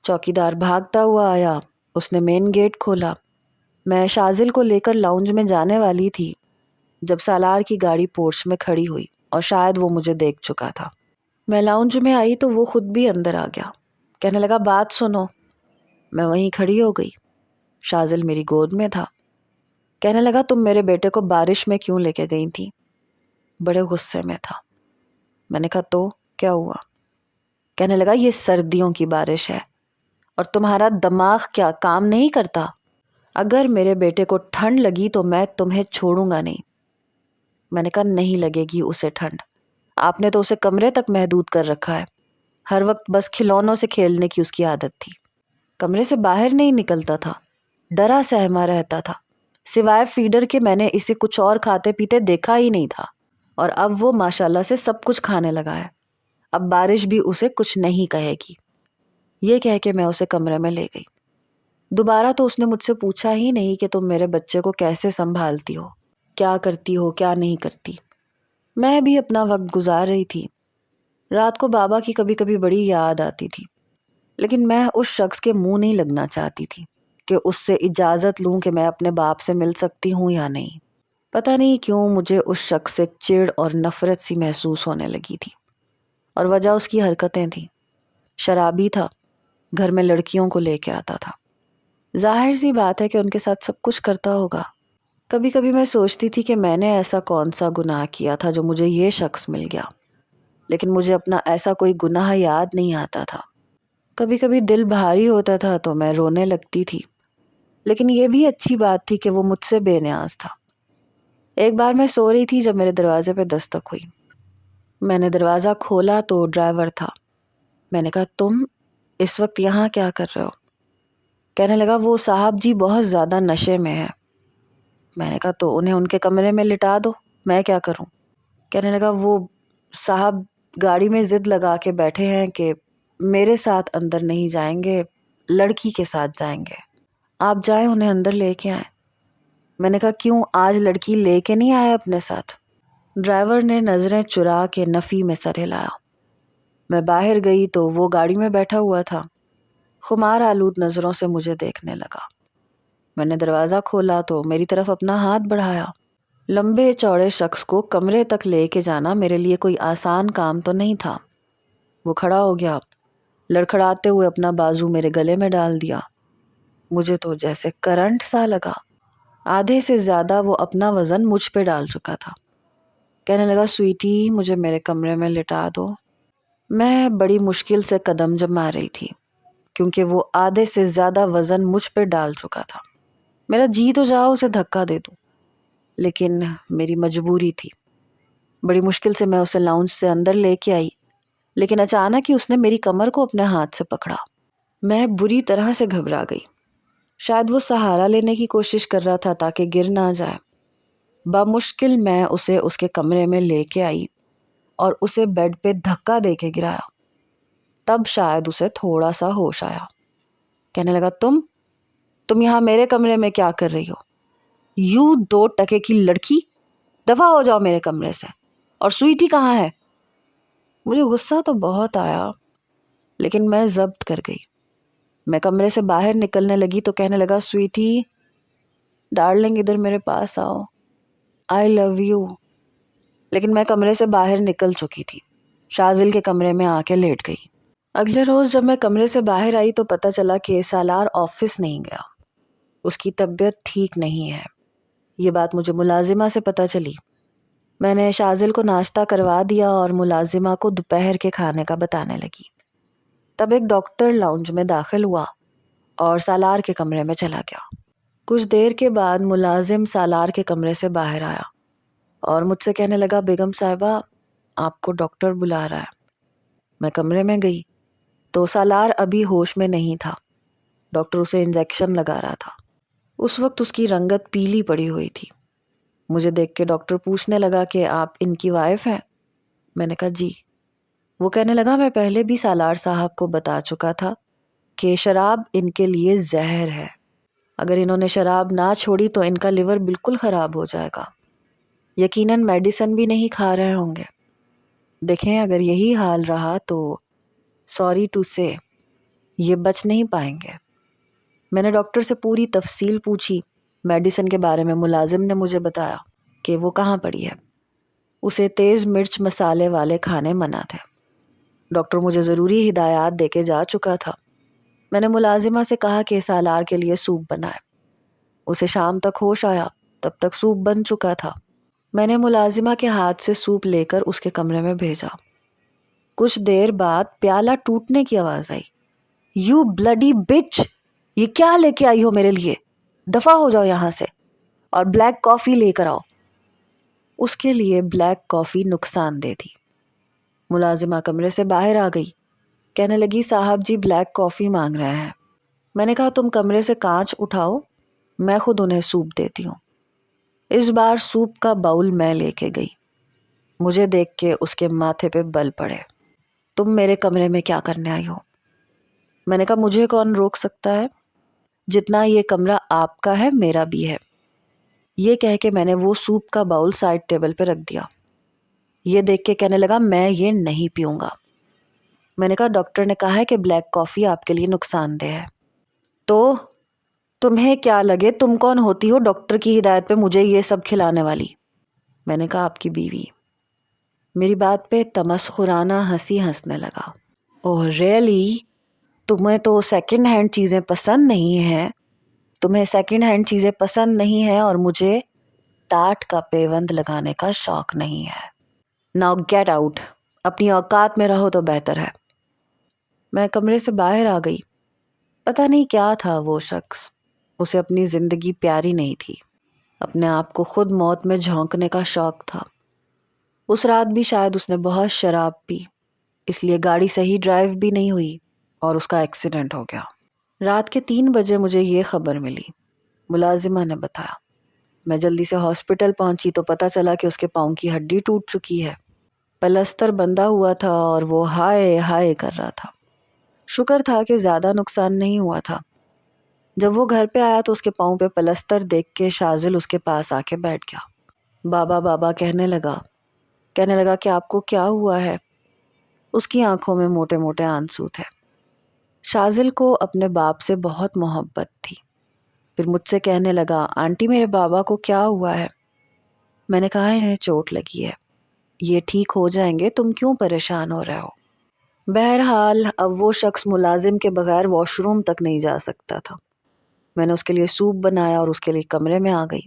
چوکیدار بھاگتا ہوا آیا۔ اس نے مین گیٹ کھولا۔ میں شاذل کو لے کر لاؤنج میں جانے والی تھی جب سالار کی گاڑی پورچ میں کھڑی ہوئی، اور شاید وہ مجھے دیکھ چکا تھا۔ میں لاؤنج میں آئی تو وہ خود بھی اندر آ گیا۔ کہنے لگا بات سنو۔ میں وہیں کھڑی ہو گئی۔ شاذل میری گود میں تھا۔ کہنے لگا تم میرے بیٹے کو بارش میں کیوں لے کے گئی تھی؟ بڑے غصے میں تھا۔ میں نے کہا تو کیا ہوا؟ کہنے لگا یہ سردیوں کی بارش ہے اور تمہارا دماغ کیا کام نہیں کرتا؟ اگر میرے بیٹے کو ٹھنڈ لگی تو میں تمہیں چھوڑوں گا نہیں۔ میں نے کہا نہیں لگے گی اسے ٹھنڈ، آپ نے تو اسے کمرے تک محدود کر رکھا ہے۔ ہر وقت بس کھلونوں سے کھیلنے کی اس کی عادت تھی۔ کمرے سے باہر نہیں نکلتا تھا، ڈرا سہما رہتا تھا۔ سوائے فیڈر کے میں نے اسے کچھ اور کھاتے پیتے دیکھا ہی نہیں تھا۔ اور اب وہ ماشاءاللہ سے سب کچھ کھانے لگا ہے. اب بارش بھی اسے کچھ نہیں کہے گی. یہ کہہ کے میں اسے کمرے میں لے گئی. دوبارہ تو اس نے مجھ سے پوچھا ہی نہیں کہ تم میرے بچے کو کیسے سنبھالتی ہو، کیا کرتی ہو، کیا نہیں کرتی. میں بھی اپنا وقت گزار رہی تھی. رات کو بابا کی کبھی کبھی بڑی یاد آتی تھی، لیکن میں اس شخص کے منہ نہیں لگنا چاہتی تھی کہ اس سے اجازت لوں کہ میں اپنے باپ سے مل سکتی ہوں یا نہیں. پتہ نہیں کیوں مجھے اس شخص سے چڑ اور نفرت سی محسوس ہونے لگی تھی، اور وجہ اس کی حرکتیں تھیں. شرابی تھا، گھر میں لڑکیوں کو لے کے آتا تھا. ظاہر سی بات ہے کہ ان کے ساتھ سب کچھ کرتا ہوگا. کبھی کبھی میں سوچتی تھی کہ میں نے ایسا کون سا گناہ کیا تھا جو مجھے یہ شخص مل گیا، لیکن مجھے اپنا ایسا کوئی گناہ یاد نہیں آتا تھا. کبھی کبھی دل بھاری ہوتا تھا تو میں رونے لگتی تھی، لیکن یہ بھی اچھی بات تھی کہ وہ مجھ سے بے نیاز تھا. ایک بار میں سو رہی تھی جب میرے دروازے پہ دستک ہوئی. میں نے دروازہ کھولا تو ڈرائیور تھا. میں نے کہا تم اس وقت یہاں کیا کر رہے ہو؟ کہنے لگا وہ صاحب جی بہت زیادہ نشے میں ہے. میں نے کہا تو انہیں ان کے کمرے میں لٹا دو، میں کیا کروں؟ کہنے لگا وہ صاحب گاڑی میں ضد لگا کے بیٹھے ہیں کہ میرے ساتھ اندر نہیں جائیں گے، لڑکی کے ساتھ جائیں گے، آپ جائیں انہیں اندر لے کے آئیں. میں نے کہا کیوں، آج لڑکی لے کے نہیں آیا اپنے ساتھ؟ ڈرائیور نے نظریں چرا کے نفی میں سر ہلایا. میں باہر گئی تو وہ گاڑی میں بیٹھا ہوا تھا. خمار آلود نظروں سے مجھے دیکھنے لگا. میں نے دروازہ کھولا تو میری طرف اپنا ہاتھ بڑھایا. لمبے چوڑے شخص کو کمرے تک لے کے جانا میرے لیے کوئی آسان کام تو نہیں تھا. وہ کھڑا ہو گیا، لڑکھڑاتے ہوئے اپنا بازو میرے گلے میں ڈال دیا. مجھے تو جیسے کرنٹ سا لگا. آدھے سے زیادہ وہ اپنا وزن مجھ پہ ڈال چکا تھا. کہنے لگا سویٹی مجھے میرے کمرے میں لٹا دو. میں بڑی مشکل سے قدم جما رہی تھی کیونکہ وہ آدھے سے زیادہ وزن مجھ پہ ڈال چکا تھا. میرا جی تو جاؤ اسے دھکا دے دوں، لیکن میری مجبوری تھی. بڑی مشکل سے میں اسے لاؤنج سے اندر لے کے آئی، لیکن اچانک ہی اس نے میری کمر کو اپنے ہاتھ سے پکڑا. میں بری طرح سے گھبرا گئی. شاید وہ سہارا لینے کی کوشش کر رہا تھا تاکہ گر نہ جائے. بمشکل میں اسے اس کے کمرے میں لے کے آئی اور اسے بیڈ پہ دھکا دے کے گرایا. تب شاید اسے تھوڑا سا ہوش آیا. کہنے لگا تم یہاں میرے کمرے میں کیا کر رہی ہو؟ یوں 2 ٹکے کی لڑکی، دفع ہو جاؤ میرے کمرے سے. اور سویٹی کہاں ہے؟ مجھے غصہ تو بہت آیا لیکن میں ضبط کر گئی. میں کمرے سے باہر نکلنے لگی تو کہنے لگا سویٹی ڈارلنگ ادھر میرے پاس آؤ، آئی لو یو. لیکن میں کمرے سے باہر نکل چکی تھی. شازل کے کمرے میں آ کے لیٹ گئی. اگلے روز جب میں کمرے سے باہر آئی تو پتہ چلا کہ سالار آفس نہیں گیا. اس کی طبیعت ٹھیک نہیں ہے. یہ بات مجھے ملازمہ سے پتہ چلی. میں نے شازل کو ناشتہ کروا دیا اور ملازمہ کو دوپہر کے کھانے کا بتانے لگی. تب ایک ڈاکٹر لاؤنج میں داخل ہوا اور سالار کے کمرے میں چلا گیا. کچھ دیر کے بعد ملازم سالار کے کمرے سے باہر آیا اور مجھ سے کہنے لگا بیگم صاحبہ آپ کو ڈاکٹر بلا رہا ہے. میں کمرے میں گئی تو سالار ابھی ہوش میں نہیں تھا. ڈاکٹر اسے انجیکشن لگا رہا تھا. اس وقت اس کی رنگت پیلی پڑی ہوئی تھی. مجھے دیکھ کے ڈاکٹر پوچھنے لگا کہ آپ ان کی وائف ہیں؟ میں نے کہا جی. وہ کہنے لگا میں پہلے بھی سالار صاحب کو بتا چکا تھا کہ شراب ان کے لیے زہر ہے. اگر انہوں نے شراب نہ چھوڑی تو ان کا لیور بالکل خراب ہو جائے گا. یقیناً میڈیسن بھی نہیں کھا رہے ہوں گے. دیکھیں اگر یہی حال رہا تو سوری ٹو سے یہ بچ نہیں پائیں گے. میں نے ڈاکٹر سے پوری تفصیل پوچھی. میڈیسن کے بارے میں ملازم نے مجھے بتایا کہ وہ کہاں پڑی ہے. اسے تیز مرچ مسالے والے کھانے منع تھے. ڈاکٹر مجھے ضروری ہدایات دے کے جا چکا تھا. میں نے ملازمہ سے کہا کہ سالار کے لیے سوپ بنائے. اسے شام تک ہوش آیا، تب تک سوپ بن چکا تھا. میں نے ملازمہ کے ہاتھ سے سوپ لے کر اس کے کمرے میں بھیجا. کچھ دیر بعد پیالہ ٹوٹنے کی آواز آئی. یو بلڈی بچ، یہ کیا لے کے آئی ہو میرے لیے؟ دفع ہو جاؤ یہاں سے اور بلیک کافی لے کر آؤ. اس کے لیے بلیک کافی نقصان دہ تھی. ملازمہ کمرے سے باہر آ گئی. کہنے لگی صاحب جی بلیک کافی مانگ رہے ہیں. میں نے کہا تم کمرے سے کانچ اٹھاؤ، میں خود انہیں سوپ دیتی ہوں. اس بار سوپ کا باؤل میں لے کے گئی. مجھے دیکھ کے اس کے ماتھے پہ بل پڑے۔ تم میرے کمرے میں کیا کرنے آئی ہو؟ میں نے کہا مجھے کون روک سکتا ہے، جتنا یہ کمرہ آپ کا ہے میرا بھی ہے۔ یہ کہہ کے میں نے وہ سوپ کا باؤل سائڈ ٹیبل پہ رکھ دیا۔ یہ دیکھ کے کہنے لگا میں یہ نہیں پیوں گا۔ میں نے کہا ڈاکٹر نے کہا ہے کہ بلیک کافی آپ کے لیے نقصان دہ ہے۔ تو تمہیں کیا لگے تم کون ہوتی ہو ڈاکٹر کی ہدایت پہ مجھے یہ سب کھلانے والی؟ میں نے کہا آپ کی بیوی۔ میری بات پہ تمسخرانہ ہنسی ہنسنے لگا۔ اوہ ریئلی؟ تمہیں تو سیکنڈ ہینڈ چیزیں پسند نہیں ہیں، تمہیں سیکنڈ ہینڈ چیزیں پسند نہیں ہیں اور مجھے ٹاٹ کا پیوند لگانے کا شوق نہیں ہے۔ ناؤ گیٹ آؤٹ، اپنی اوقات میں رہو تو بہتر ہے۔ میں کمرے سے باہر آ گئی۔ پتہ نہیں کیا تھا وہ شخص، اسے اپنی زندگی پیاری نہیں تھی، اپنے آپ کو خود موت میں جھونکنے کا شوق تھا۔ اس رات بھی شاید اس نے بہت شراب پی، اس لیے گاڑی صحیح ڈرائیو بھی نہیں ہوئی اور اس کا ایکسیڈنٹ ہو گیا۔ رات کے 3 بجے مجھے یہ خبر ملی، ملازمہ نے بتایا۔ میں جلدی سے ہاسپٹل پہنچی تو پتہ چلا کہ اس کے پاؤں کی ہڈی ٹوٹ چکی ہے، پلستر بندھا ہوا تھا اور وہ ہائے ہائے کر رہا تھا۔ شکر تھا کہ زیادہ نقصان نہیں ہوا تھا۔ جب وہ گھر پہ آیا تو اس کے پاؤں پہ پلستر دیکھ کے شازل اس کے پاس آ کے بیٹھ گیا۔ بابا بابا کہنے لگا کہ آپ کو کیا ہوا ہے؟ اس کی آنکھوں میں موٹے موٹے آنسو تھے۔ شازل کو اپنے باپ سے بہت محبت تھی۔ پھر مجھ سے کہنے لگا آنٹی میرے بابا کو کیا ہوا ہے؟ میں نے کہا انہیں چوٹ لگی ہے، یہ ٹھیک ہو جائیں گے، تم کیوں پریشان ہو رہے ہو؟ بہرحال اب وہ شخص ملازم کے بغیر واش روم تک نہیں جا سکتا تھا۔ میں نے اس کے لیے سوپ بنایا اور اس کے لیے کمرے میں آ گئی۔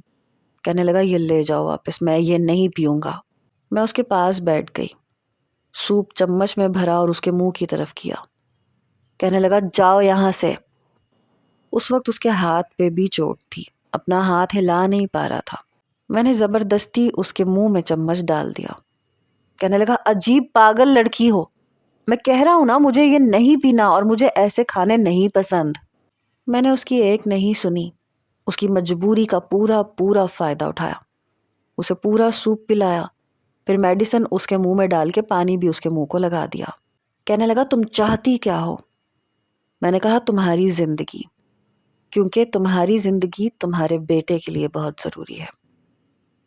کہنے لگا یہ لے جاؤ واپس، میں یہ نہیں پیوں گا۔ میں اس کے پاس بیٹھ گئی، سوپ چمچ میں بھرا اور اس کے منہ کی طرف کیا۔ کہنے لگا جاؤ یہاں سے۔ اس وقت اس کے ہاتھ پہ بھی چوٹ تھی، اپنا ہاتھ ہلا نہیں پا رہا تھا۔ میں نے زبردستی اس کے منہ میں چمچ ڈال دیا۔ کہنے لگا عجیب پاگل لڑکی ہو، میں کہہ رہا ہوں نا مجھے یہ نہیں پینا اور مجھے ایسے کھانے نہیں پسند۔ میں نے اس کی ایک نہیں سنی، اس کی مجبوری کا پورا فائدہ اٹھایا، اسے پورا سوپ پلایا، پھر میڈیسن اس کے منہ میں ڈال کے پانی بھی اس کے منہ کو لگا دیا۔ کہنے لگا تم چاہتی کیا ہو؟ میں نے کہا تمہاری زندگی، کیونکہ تمہاری زندگی تمہارے بیٹے کے لیے بہت ضروری ہے۔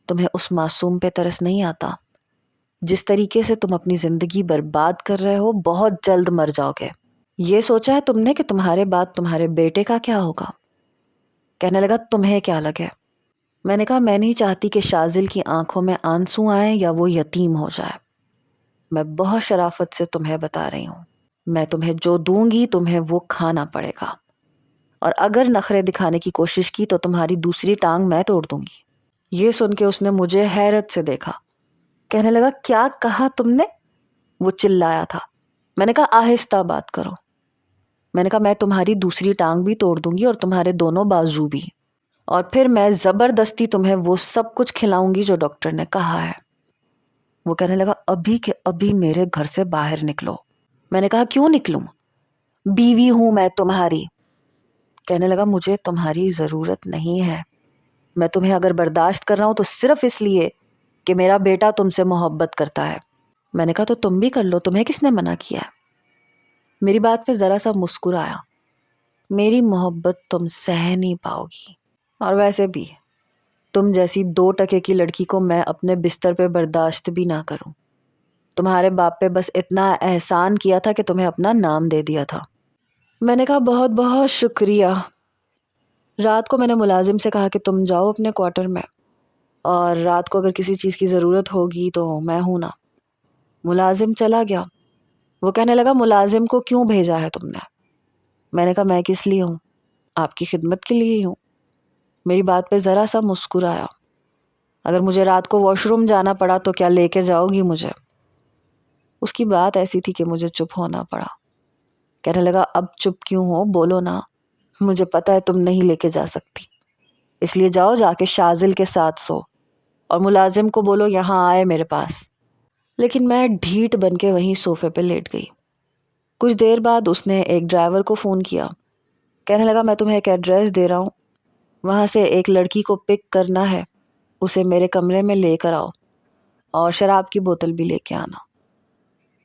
تمہیں اس معصوم پہ ترس نہیں آتا؟ جس طریقے سے تم اپنی زندگی برباد کر رہے ہو بہت جلد مر جاؤ گے۔ یہ سوچا ہے تم نے کہ تمہارے بعد تمہارے بیٹے کا کیا ہوگا؟ کہنے لگا تمہیں کیا لگے؟ میں نے کہا میں نہیں چاہتی کہ شازل کی آنکھوں میں آنسو آئیں یا وہ یتیم ہو جائے۔ میں بہت شرافت سے تمہیں بتا رہی ہوں، میں تمہیں جو دوں گی تمہیں وہ کھانا پڑے گا، اور اگر نخرے دکھانے کی کوشش کی تو تمہاری دوسری ٹانگ میں توڑ دوں گی۔ یہ سن کے اس نے مجھے حیرت سے دیکھا۔ کہنے لگا کیا کہا تم نے؟ وہ چلایا تھا۔ میں نے کہا آہستہ بات کرو۔ میں نے کہا میں تمہاری دوسری ٹانگ بھی توڑ دوں گی اور تمہارے دونوں بازو بھی، اور پھر میں زبردستی تمہیں وہ سب کچھ کھلاؤں گی جو ڈاکٹر نے کہا ہے۔ وہ کہنے لگا ابھی کے ابھی میرے گھر سے باہر نکلو۔ میں نے کہا کیوں نکلوں؟ بیوی ہوں میں تمہاری۔ کہنے لگا مجھے تمہاری ضرورت نہیں ہے، میں تمہیں اگر برداشت کر رہا ہوں تو صرف اس لیے کہ میرا بیٹا تم سے محبت کرتا ہے۔ میں نے کہا تو تم بھی کر لو، تمہیں کس نے منع کیا ہے؟ میری بات پہ ذرا سا مسکرایا۔ میری محبت تم سہ نہیں پاؤ گی، اور ویسے بھی تم جیسی 2% کی لڑکی کو میں اپنے بستر پہ برداشت بھی نہ کروں۔ تمہارے باپ پہ بس اتنا احسان کیا تھا کہ تمہیں اپنا نام دے دیا تھا۔ میں نے کہا بہت بہت شکریہ۔ رات کو میں نے ملازم سے کہا کہ تم جاؤ اپنے کوارٹر میں، اور رات کو اگر کسی چیز کی ضرورت ہوگی تو میں ہوں نا۔ ملازم چلا گیا۔ وہ کہنے لگا ملازم کو کیوں بھیجا ہے تم نے؟ میں نے کہا میں کس لیے ہوں، آپ کی خدمت کے لیے ہی ہوں۔ میری بات پہ ذرا سا مسکرایا۔ اگر مجھے رات کو واش روم جانا پڑا تو کیا لے کے جاؤ گی مجھے؟ اس کی بات ایسی تھی کہ مجھے چپ ہونا پڑا۔ کہنے لگا اب چپ کیوں ہو، بولو نا، مجھے پتا ہے تم نہیں لے کے جا سکتی، اس لیے جاؤ جا کے شازل کے ساتھ سو، اور ملازم کو بولو یہاں آئے میرے پاس۔ لیکن میں ڈھیٹ بن کے وہیں صوفے پہ لیٹ گئی۔ کچھ دیر بعد اس نے ایک ڈرائیور کو فون کیا۔ کہنے لگا میں تمہیں ایک ایڈریس دے رہا ہوں، وہاں سے ایک لڑکی کو پک کرنا ہے، اسے میرے کمرے میں لے کر آؤ۔ اور شراب کی بوتل بھی لے کے آنا۔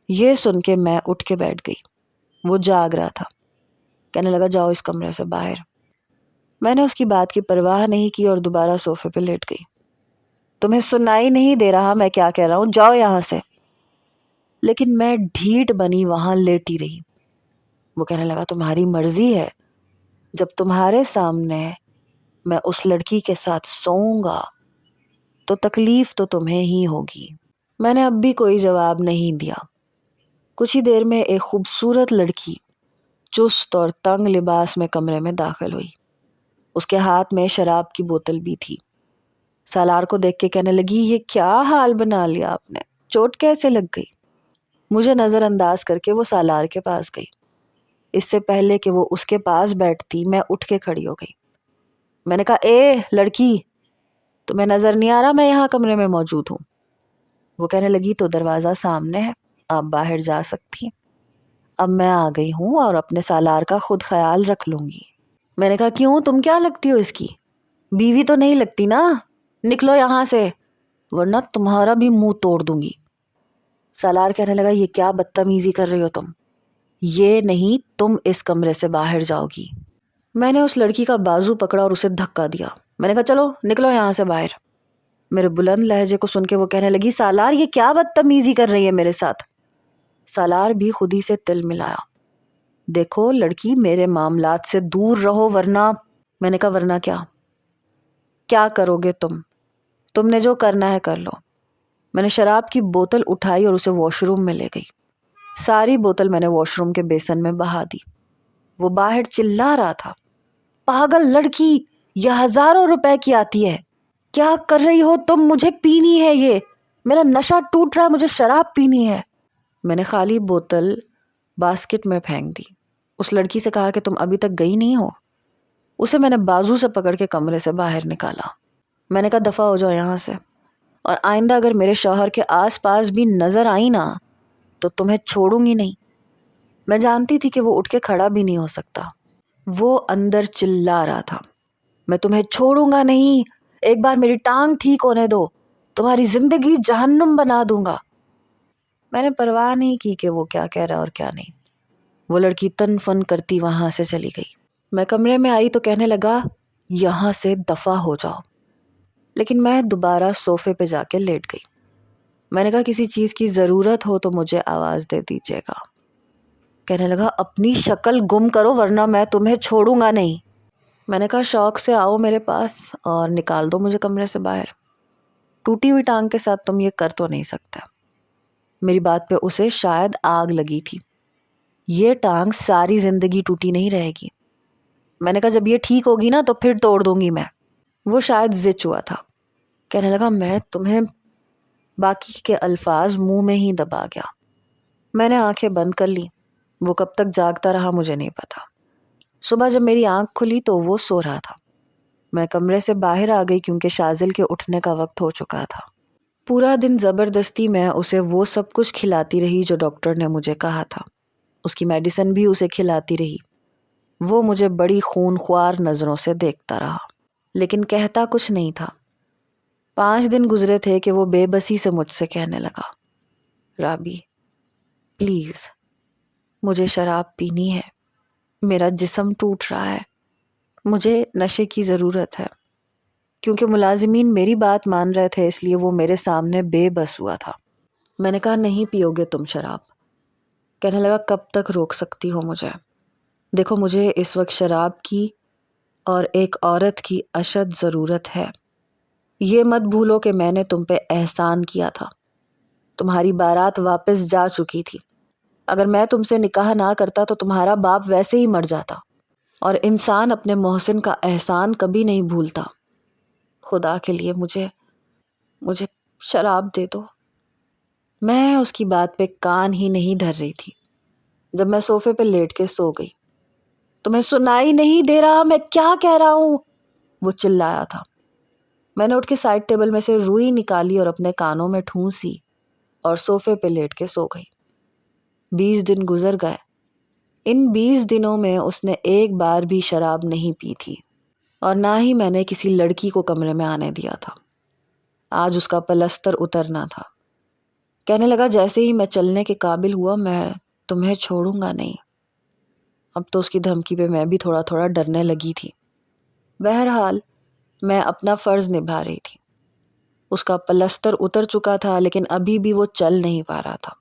یہ سن کے میں اٹھ کے بیٹھ گئی۔ وہ جاگ رہا تھا، کہنے لگا جاؤ اس کمرے سے باہر۔ میں نے اس کی بات کی پرواہ نہیں کی اور دوبارہ صوفے پہ لیٹ گئی۔ تمہیں سنائی نہیں دے رہا میں کیا کہہ رہا ہوں؟ جاؤ یہاں سے۔ لیکن میں ڈھیٹ بنی وہاں لیٹی رہی۔ وہ کہنے لگا تمہاری مرضی ہے، جب تمہارے سامنے میں اس لڑکی کے ساتھ سوؤں گا تو تکلیف تو تمہیں ہی ہوگی۔ میں نے اب بھی کوئی جواب نہیں دیا۔ کچھ ہی دیر میں ایک خوبصورت لڑکی چست اور تنگ لباس میں کمرے میں داخل ہوئی۔ اس کے ہاتھ میں شراب کی بوتل بھی تھی۔ سالار کو دیکھ کے کہنے لگی یہ کیا حال بنا لیا آپ نے، چوٹ کیسے لگ گئی؟ مجھے نظر انداز کر کے وہ سالار کے پاس گئی۔ اس سے پہلے کہ وہ اس کے پاس بیٹھتی میں اٹھ کے کھڑی ہو گئی۔ میں نے کہا اے لڑکی، تمہیں نظر نہیں آ رہا میں یہاں کمرے میں موجود ہوں؟ وہ کہنے لگی تو دروازہ سامنے ہے، آپ باہر جا سکتی ہیں۔ اب میں آ گئی ہوں اور اپنے سالار کا خود خیال رکھ لوں گی۔ میں نے کہا کیوں، تم کیا لگتی ہو اس کی؟ بیوی تو نہیں لگتی نا، نکلو یہاں سے ورنہ تمہارا بھی منہ توڑ دوں گی۔ سالار کہنے لگا یہ کیا بدتمیزی کر رہی ہو تم، یہ نہیں تم اس کمرے سے باہر جاؤ گی۔ میں نے اس لڑکی کا بازو پکڑا اور اسے دھکا دیا۔ میں نے کہا چلو نکلو یہاں سے باہر۔ میرے بلند لہجے کو سن کے وہ کہنے لگی سالار یہ کیا بدتمیزی کر رہی ہے میرے ساتھ؟ سالار بھی خود ہی سے تل ملایا۔ دیکھو لڑکی میرے معاملات سے دور رہو ورنہ۔ میں نے کہا ورنہ کیا؟ کیا کرو گے تم نے جو کرنا ہے کر لو۔ میں نے شراب کی بوتل اٹھائی اور اسے واش روم میں لے گئی۔ ساری بوتل میں نے واش روم کے بیسن میں بہا دی۔ وہ باہر چلا رہا تھا پاگل لڑکی، یہ ہزاروں روپے کی آتی ہے، کیا کر رہی ہو تم؟ مجھے پینی ہے، یہ میرا نشہ ٹوٹ رہا ہے، مجھے شراب پینی ہے۔ میں نے خالی بوتل باسکٹ میں پھینک دی۔ اس لڑکی سے کہا کہ تم ابھی تک گئی نہیں ہو؟ اسے میں نے بازو سے پکڑ کے کمرے سے باہر نکالا۔ میں نے کہا دفع ہو جاؤ یہاں سے، اور آئندہ اگر میرے شوہر کے آس پاس بھی نظر آئی نا تو تمہیں چھوڑوں گی نہیں۔ میں جانتی تھی کہ وہ اٹھ کے کھڑا بھی نہیں ہو سکتا۔ وہ اندر چلا رہا تھا میں تمہیں چھوڑوں گا نہیں، ایک بار میری ٹانگ ٹھیک ہونے دو، تمہاری زندگی جہنم بنا دوں گا۔ میں نے پرواہ نہیں کی کہ وہ کیا کہہ رہا اور کیا نہیں۔ وہ لڑکی تن فن کرتی وہاں سے چلی گئی۔ میں کمرے میں آئی تو کہنے لگا یہاں سے دفع ہو جاؤ، لیکن میں دوبارہ صوفے پہ جا کے لیٹ گئی۔ میں نے کہا کسی چیز کی ضرورت ہو تو مجھے آواز دے دیجیے گا۔ کہنے لگا اپنی شکل گم کرو ورنہ میں تمہیں چھوڑوں گا نہیں۔ میں نے کہا شوق سے آؤ میرے پاس اور نکال دو مجھے کمرے سے باہر، ٹوٹی ہوئی ٹانگ کے ساتھ تم یہ کر تو نہیں سکتا۔ میری بات پہ اسے شاید آگ لگی تھی۔ یہ ٹانگ ساری زندگی ٹوٹی نہیں رہے گی۔ میں نے کہا جب یہ ٹھیک ہوگی نا تو پھر توڑ دوں گی میں۔ وہ شاید زچ ہوا تھا، کہنے لگا میں تمہیں، باقی کے الفاظ منہ میں ہی دبا گیا۔ میں نے آنکھیں بند کر لی۔ وہ کب تک جاگتا رہا مجھے نہیں پتا۔ صبح جب میری آنکھ کھلی تو وہ سو رہا تھا۔ میں کمرے سے باہر آ گئی کیونکہ شازل کے اٹھنے کا وقت ہو چکا تھا۔ پورا دن زبردستی میں اسے وہ سب کچھ کھلاتی رہی جو ڈاکٹر نے مجھے کہا تھا۔ اس کی میڈیسن بھی اسے کھلاتی رہی۔ وہ مجھے بڑی خون خوار نظروں سے دیکھتا رہا لیکن کہتا کچھ نہیں تھا۔ 5 دن گزرے تھے کہ وہ بے بسی سے مجھ سے کہنے لگا رابی پلیز مجھے شراب پینی ہے، میرا جسم ٹوٹ رہا ہے، مجھے نشے کی ضرورت ہے۔ کیونکہ ملازمین میری بات مان رہے تھے اس لیے وہ میرے سامنے بے بس ہوا تھا۔ میں نے کہا نہیں پیو گے تم شراب؟ کہنے لگا کب تک روک سکتی ہو مجھے؟ دیکھو مجھے اس وقت شراب کی اور ایک عورت کی اشد ضرورت ہے۔ یہ مت بھولو کہ میں نے تم پہ احسان کیا تھا، تمہاری بارات واپس جا چکی تھی۔ اگر میں تم سے نکاح نہ کرتا تو تمہارا باپ ویسے ہی مر جاتا، اور انسان اپنے محسن کا احسان کبھی نہیں بھولتا۔ خدا کے لیے مجھے شراب دے دو۔ میں اس کی بات پہ کان ہی نہیں دھر رہی تھی جب میں صوفے پہ لیٹ کے سو گئی۔ تمہیں سنائی نہیں دے رہا میں کیا کہہ رہا ہوں؟ وہ چلایا تھا۔ میں نے اٹھ کے سائڈ ٹیبل میں سے روئی نکالی اور اپنے کانوں میں ٹھونسی اور صوفے پہ لیٹ کے سو گئی۔ 20 دن گزر گئے۔ ان 20 دنوں میں اس نے ایک بار بھی شراب نہیں پی تھی اور نہ ہی میں نے کسی لڑکی کو کمرے میں آنے دیا تھا۔ آج اس کا پلستر اترنا تھا۔ کہنے لگا جیسے ہی میں چلنے کے قابل ہوا میں تمہیں چھوڑوں گا نہیں۔ اب تو اس کی دھمکی پہ میں بھی تھوڑا تھوڑا ڈرنے لگی تھی۔ بہرحال میں اپنا فرض نبھا رہی تھی۔ اس کا پلستر اتر چکا تھا لیکن ابھی بھی وہ چل نہیں پا رہا تھا۔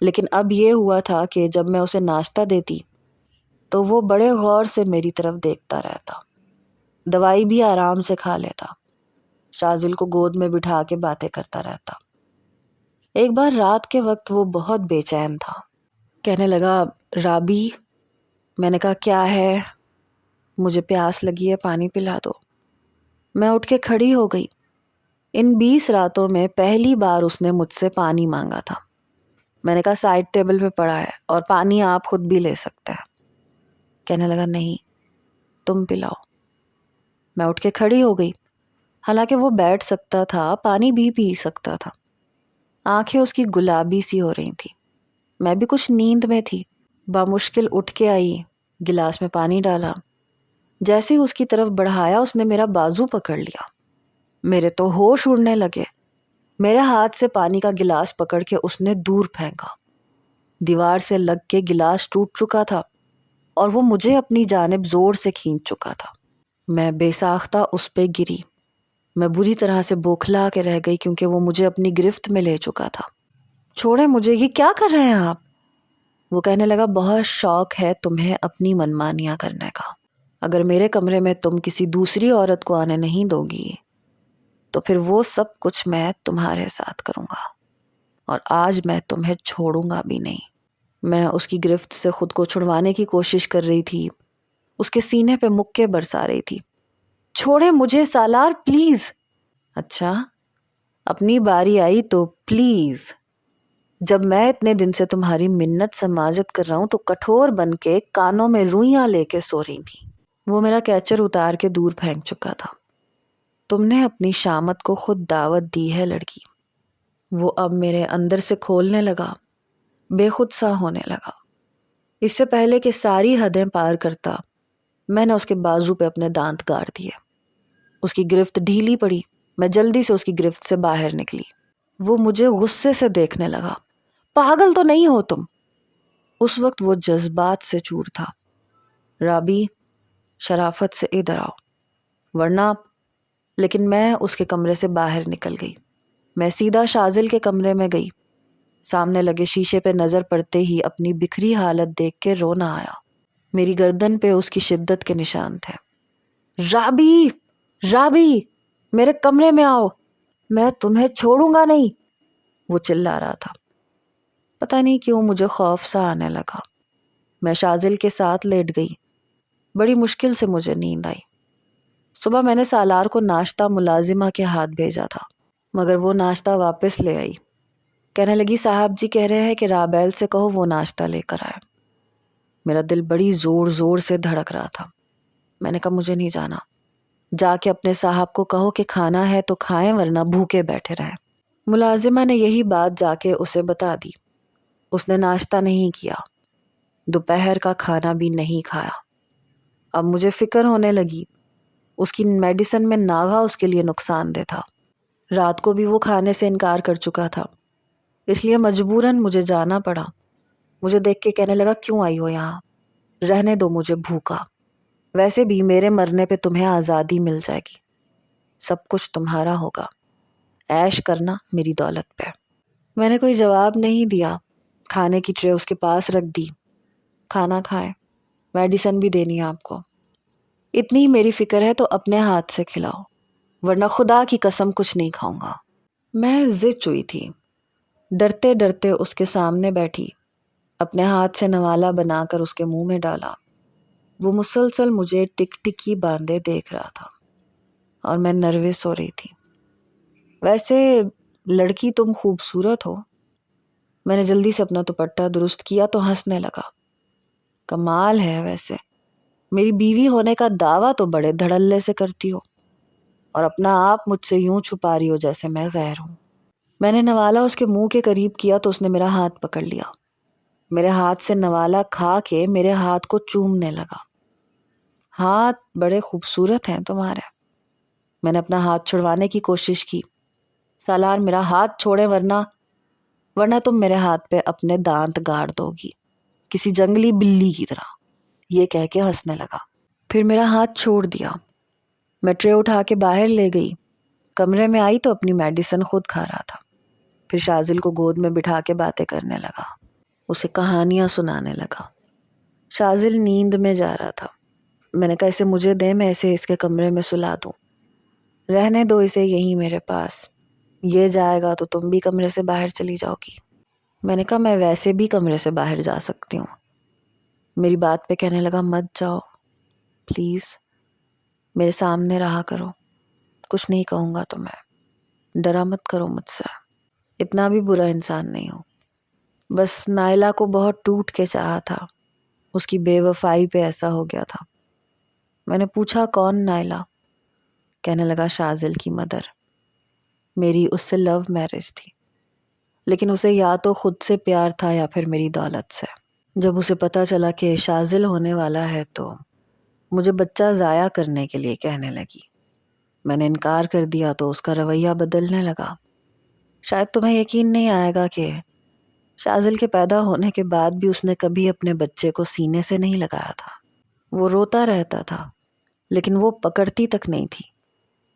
لیکن اب یہ ہوا تھا کہ جب میں اسے ناشتہ دیتی تو وہ بڑے غور سے میری طرف دیکھتا رہتا، دوائی بھی آرام سے کھا لیتا، شازل کو گود میں بٹھا کے باتیں کرتا رہتا۔ ایک بار رات کے وقت وہ بہت بے چین تھا، کہنے لگا رابی، میں نے کہا کیا ہے؟ مجھے پیاس لگی ہے، پانی پلا دو۔ میں اٹھ کے کھڑی ہو گئی۔ ان 20 راتوں میں پہلی بار اس نے مجھ سے پانی مانگا تھا۔ میں نے کہا سائڈ ٹیبل پہ پڑا ہے اور پانی آپ خود بھی لے سکتے ہیں۔ کہنے لگا نہیں، تم پلاؤ۔ میں اٹھ کے کھڑی ہو گئی، حالانکہ وہ بیٹھ سکتا تھا، پانی بھی پی سکتا تھا۔ آنکھیں اس کی گلابی سی ہو رہی تھی، میں بھی کچھ نیند میں تھی۔ بامشکل اٹھ کے آئی، گلاس میں پانی ڈالا، جیسے ہی اس کی طرف بڑھایا اس نے میرا بازو پکڑ لیا۔ میرے تو ہوش اڑنے لگے۔ میرے ہاتھ سے پانی کا گلاس پکڑ کے اس نے دور پھینکا۔ دیوار سے لگ کے گلاس ٹوٹ چکا تھا اور وہ مجھے اپنی جانب زور سے کھینچ چکا تھا۔ میں بے ساختہ اس پہ گری۔ میں بری طرح سے بوکھلا کے رہ گئی کیونکہ وہ مجھے اپنی گرفت میں لے چکا تھا۔ چھوڑے مجھے، یہ کیا کر رہے ہیں آپ؟ وہ کہنے لگا بہت شوق ہے تمہیں اپنی منمانیاں کرنے کا۔ اگر میرے کمرے میں تم کسی دوسری عورت کو آنے نہیں دو گی تو پھر وہ سب کچھ میں تمہارے ساتھ کروں گا، اور آج میں تمہیں چھوڑوں گا بھی نہیں۔ میں اس کی گرفت سے خود کو چھڑوانے کی کوشش کر رہی تھی، اس کے سینے پہ مکے برسا رہی تھی۔ چھوڑے مجھے سالار پلیز۔ اچھا، اپنی باری آئی تو پلیز۔ جب میں اتنے دن سے تمہاری منت سماجت کر رہا ہوں تو کٹھور بن کے کانوں میں روئیاں لے کے سو رہی تھی۔ وہ میرا کیچر اتار کے دور پھینک چکا تھا۔ تم نے اپنی شامت کو خود دعوت دی ہے لڑکی۔ وہ اب میرے اندر سے کھولنے لگا، بے خود سا ہونے لگا۔ اس سے پہلے کہ ساری حدیں پار کرتا میں نے اس کے بازو پہ اپنے دانت گاڑ دیے۔ اس کی گرفت ڈھیلی پڑی، میں جلدی سے اس کی گرفت سے باہر نکلی۔ وہ مجھے غصے سے دیکھنے لگا، پاگل تو نہیں ہو تم؟ اس وقت وہ جذبات سے چور تھا۔ رابی، شرافت سے ادھر آؤ ورنہ۔ لیکن میں اس کے کمرے سے باہر نکل گئی۔ میں سیدھا شازل کے کمرے میں گئی۔ سامنے لگے شیشے پہ نظر پڑتے ہی اپنی بکھری حالت دیکھ کے رونا آیا۔ میری گردن پہ اس کی شدت کے نشان تھے۔ رابی، رابی، میرے کمرے میں آؤ، میں تمہیں چھوڑوں گا نہیں، وہ چلا رہا تھا۔ پتہ نہیں کیوں مجھے خوف سا آنے لگا۔ میں شازل کے ساتھ لیٹ گئی۔ بڑی مشکل سے مجھے نیند آئی۔ صبح میں نے سالار کو ناشتہ ملازمہ کے ہاتھ بھیجا تھا، مگر وہ ناشتہ واپس لے آئی۔ کہنے لگی صاحب جی کہہ رہے ہیں کہ رابیل سے کہو وہ ناشتہ لے کر آئے۔ میرا دل بڑی زور زور سے دھڑک رہا تھا۔ میں نے کہا مجھے نہیں جانا، جا کے اپنے صاحب کو کہو کہ کھانا ہے تو کھائیں ورنہ بھوکے بیٹھے رہیں۔ ملازمہ نے یہی بات جا کے اسے بتا دی۔ اس نے ناشتہ نہیں کیا، دوپہر کا کھانا بھی نہیں کھایا۔ اب مجھے فکر ہونے لگی، اس کی میڈیسن میں ناغا اس کے لیے نقصان دہ تھا۔ رات کو بھی وہ کھانے سے انکار کر چکا تھا، اس لیے مجبوراً مجھے جانا پڑا۔ مجھے دیکھ کے کہنے لگا کیوں آئی ہو یہاں، رہنے دو مجھے بھوکا، ویسے بھی میرے مرنے پہ تمہیں آزادی مل جائے گی، سب کچھ تمہارا ہوگا، عیش کرنا میری دولت پہ۔ میں نے کوئی جواب نہیں دیا، کھانے کی ٹرے اس کے پاس رکھ دی۔ کھانا کھائیں، میڈیسن بھی دینی ہے آپ کو، اتنی میری فکر ہے تو اپنے ہاتھ سے کھلاؤ ورنہ خدا کی قسم کچھ نہیں کھاؤں گا۔ میں ضد چوئی تھی، ڈرتے ڈرتے اس کے سامنے بیٹھی، اپنے ہاتھ سے نوالا بنا کر اس کے منہ میں ڈالا۔ وہ مسلسل مجھے ٹک ٹکی باندھے دیکھ رہا تھا اور میں نروس ہو رہی تھی۔ ویسے لڑکی تم خوبصورت ہو۔ میں نے جلدی سے اپنا دوپٹہ درست کیا تو ہنسنے لگا۔ کمال ہے ویسے، میری بیوی ہونے کا دعویٰ تو بڑے دھڑلے سے کرتی ہو اور اپنا آپ مجھ سے یوں چھپا رہی ہو جیسے میں غیر ہوں۔ میں نے نوالا اس کے منہ کے قریب کیا تو اس نے میرا ہاتھ پکڑ لیا، میرے ہاتھ سے نوالا کھا کے میرے ہاتھ کو چومنے لگا۔ ہاتھ بڑے خوبصورت ہیں تمہارے۔ میں نے اپنا ہاتھ چھڑوانے کی کوشش کی۔ سالار میرا ہاتھ چھوڑے ورنہ۔ ورنہ تم میرے ہاتھ پہ اپنے دانت گاڑ دو گی کسی جنگلی بلی کی طرح، یہ کہہ کے ہنسنے لگا۔ پھر میرا ہاتھ چھوڑ دیا۔ میں ٹرے اٹھا کے باہر لے گئی، کمرے میں آئی تو اپنی میڈیسن خود کھا رہا تھا۔ پھر شازل کو گود میں بٹھا کے باتیں کرنے لگا، اسے کہانیاں سنانے لگا۔ شازل نیند میں جا رہا تھا۔ میں نے کہا اسے مجھے دے، میں اسے اس کے کمرے میں سلا دوں، رہنے دو اسے یہیں میرے پاس، یہ جائے گا تو تم بھی کمرے سے باہر چلی جاؤ گی۔ میں نے کہا میں ویسے بھی کمرے سے باہر جا سکتی ہوں۔ میری بات پہ کہنے لگا مت جاؤ پلیز، میرے سامنے رہا کرو، کچھ نہیں کہوں گا تمہیں، ڈرا مت کرو مجھ سے، اتنا بھی برا انسان نہیں ہوں، بس نائلہ کو بہت ٹوٹ کے چاہا تھا، اس کی بے وفائی پہ ایسا ہو گیا تھا۔ میں نے پوچھا کون نائلہ؟ کہنے لگا شازل کی مدر، میری اس سے لو میرج تھی، لیکن اسے یا تو خود سے پیار تھا یا پھر میری دولت سے۔ جب اسے پتہ چلا کہ شازل ہونے والا ہے تو مجھے بچہ ضائع کرنے کے لیے کہنے لگی۔ میں نے انکار کر دیا تو اس کا رویہ بدلنے لگا۔ شاید تمہیں یقین نہیں آئے گا کہ شازل کے پیدا ہونے کے بعد بھی اس نے کبھی اپنے بچے کو سینے سے نہیں لگایا تھا۔ وہ روتا رہتا تھا لیکن وہ پکڑتی تک نہیں تھی،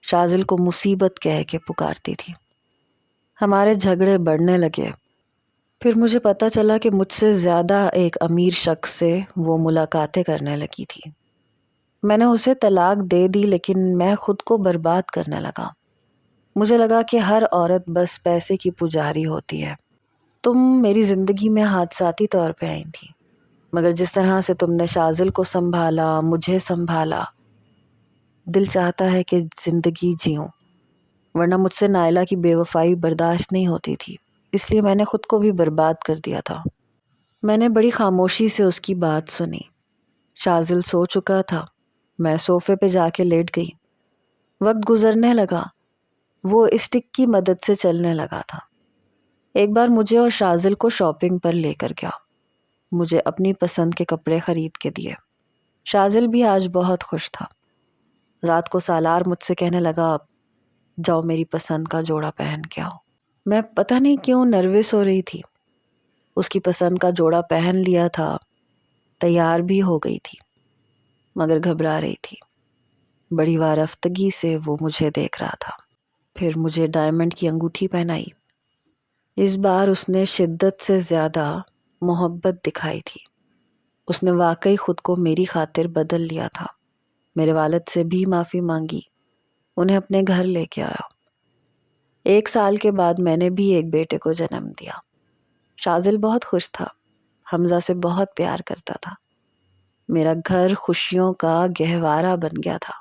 شازل کو مصیبت کہہ کے پکارتی تھی۔ ہمارے جھگڑے بڑھنے لگے۔ پھر مجھے پتہ چلا کہ مجھ سے زیادہ ایک امیر شخص سے وہ ملاقاتیں کرنے لگی تھی۔ میں نے اسے طلاق دے دی لیکن میں خود کو برباد کرنے لگا۔ مجھے لگا کہ ہر عورت بس پیسے کی پجاری ہوتی ہے۔ تم میری زندگی میں حادثاتی طور پہ آئی تھی، مگر جس طرح سے تم نے شازل کو سنبھالا، مجھے سنبھالا، دل چاہتا ہے کہ زندگی جیوں، ورنہ مجھ سے نائلہ کی بے وفائی برداشت نہیں ہوتی تھی، اس لیے میں نے خود کو بھی برباد کر دیا تھا۔ میں نے بڑی خاموشی سے اس کی بات سنی۔ شازل سو چکا تھا، میں صوفے پہ جا کے لیٹ گئی۔ وقت گزرنے لگا، وہ اسٹک کی مدد سے چلنے لگا تھا۔ ایک بار مجھے اور شازل کو شاپنگ پر لے کر گیا، مجھے اپنی پسند کے کپڑے خرید کے دیے۔ شازل بھی آج بہت خوش تھا۔ رات کو سالار مجھ سے کہنے لگا جاؤ میری پسند کا جوڑا پہن کے آؤ۔ میں پتہ نہیں کیوں نروس ہو رہی تھی۔ اس کی پسند کا جوڑا پہن لیا تھا، تیار بھی ہو گئی تھی، مگر گھبرا رہی تھی۔ بڑی وارفتگی سے وہ مجھے دیکھ رہا تھا۔ پھر مجھے ڈائمنڈ کی انگوٹھی پہنائی۔ اس بار اس نے شدت سے زیادہ محبت دکھائی تھی۔ اس نے واقعی خود کو میری خاطر بدل لیا تھا۔ میرے والد سے بھی معافی مانگی، انہیں اپنے گھر لے کے آیا۔ 1 سال کے بعد میں نے بھی ایک بیٹے کو جنم دیا۔ شازل بہت خوش تھا، حمزہ سے بہت پیار کرتا تھا۔ میرا گھر خوشیوں کا گہوارہ بن گیا تھا۔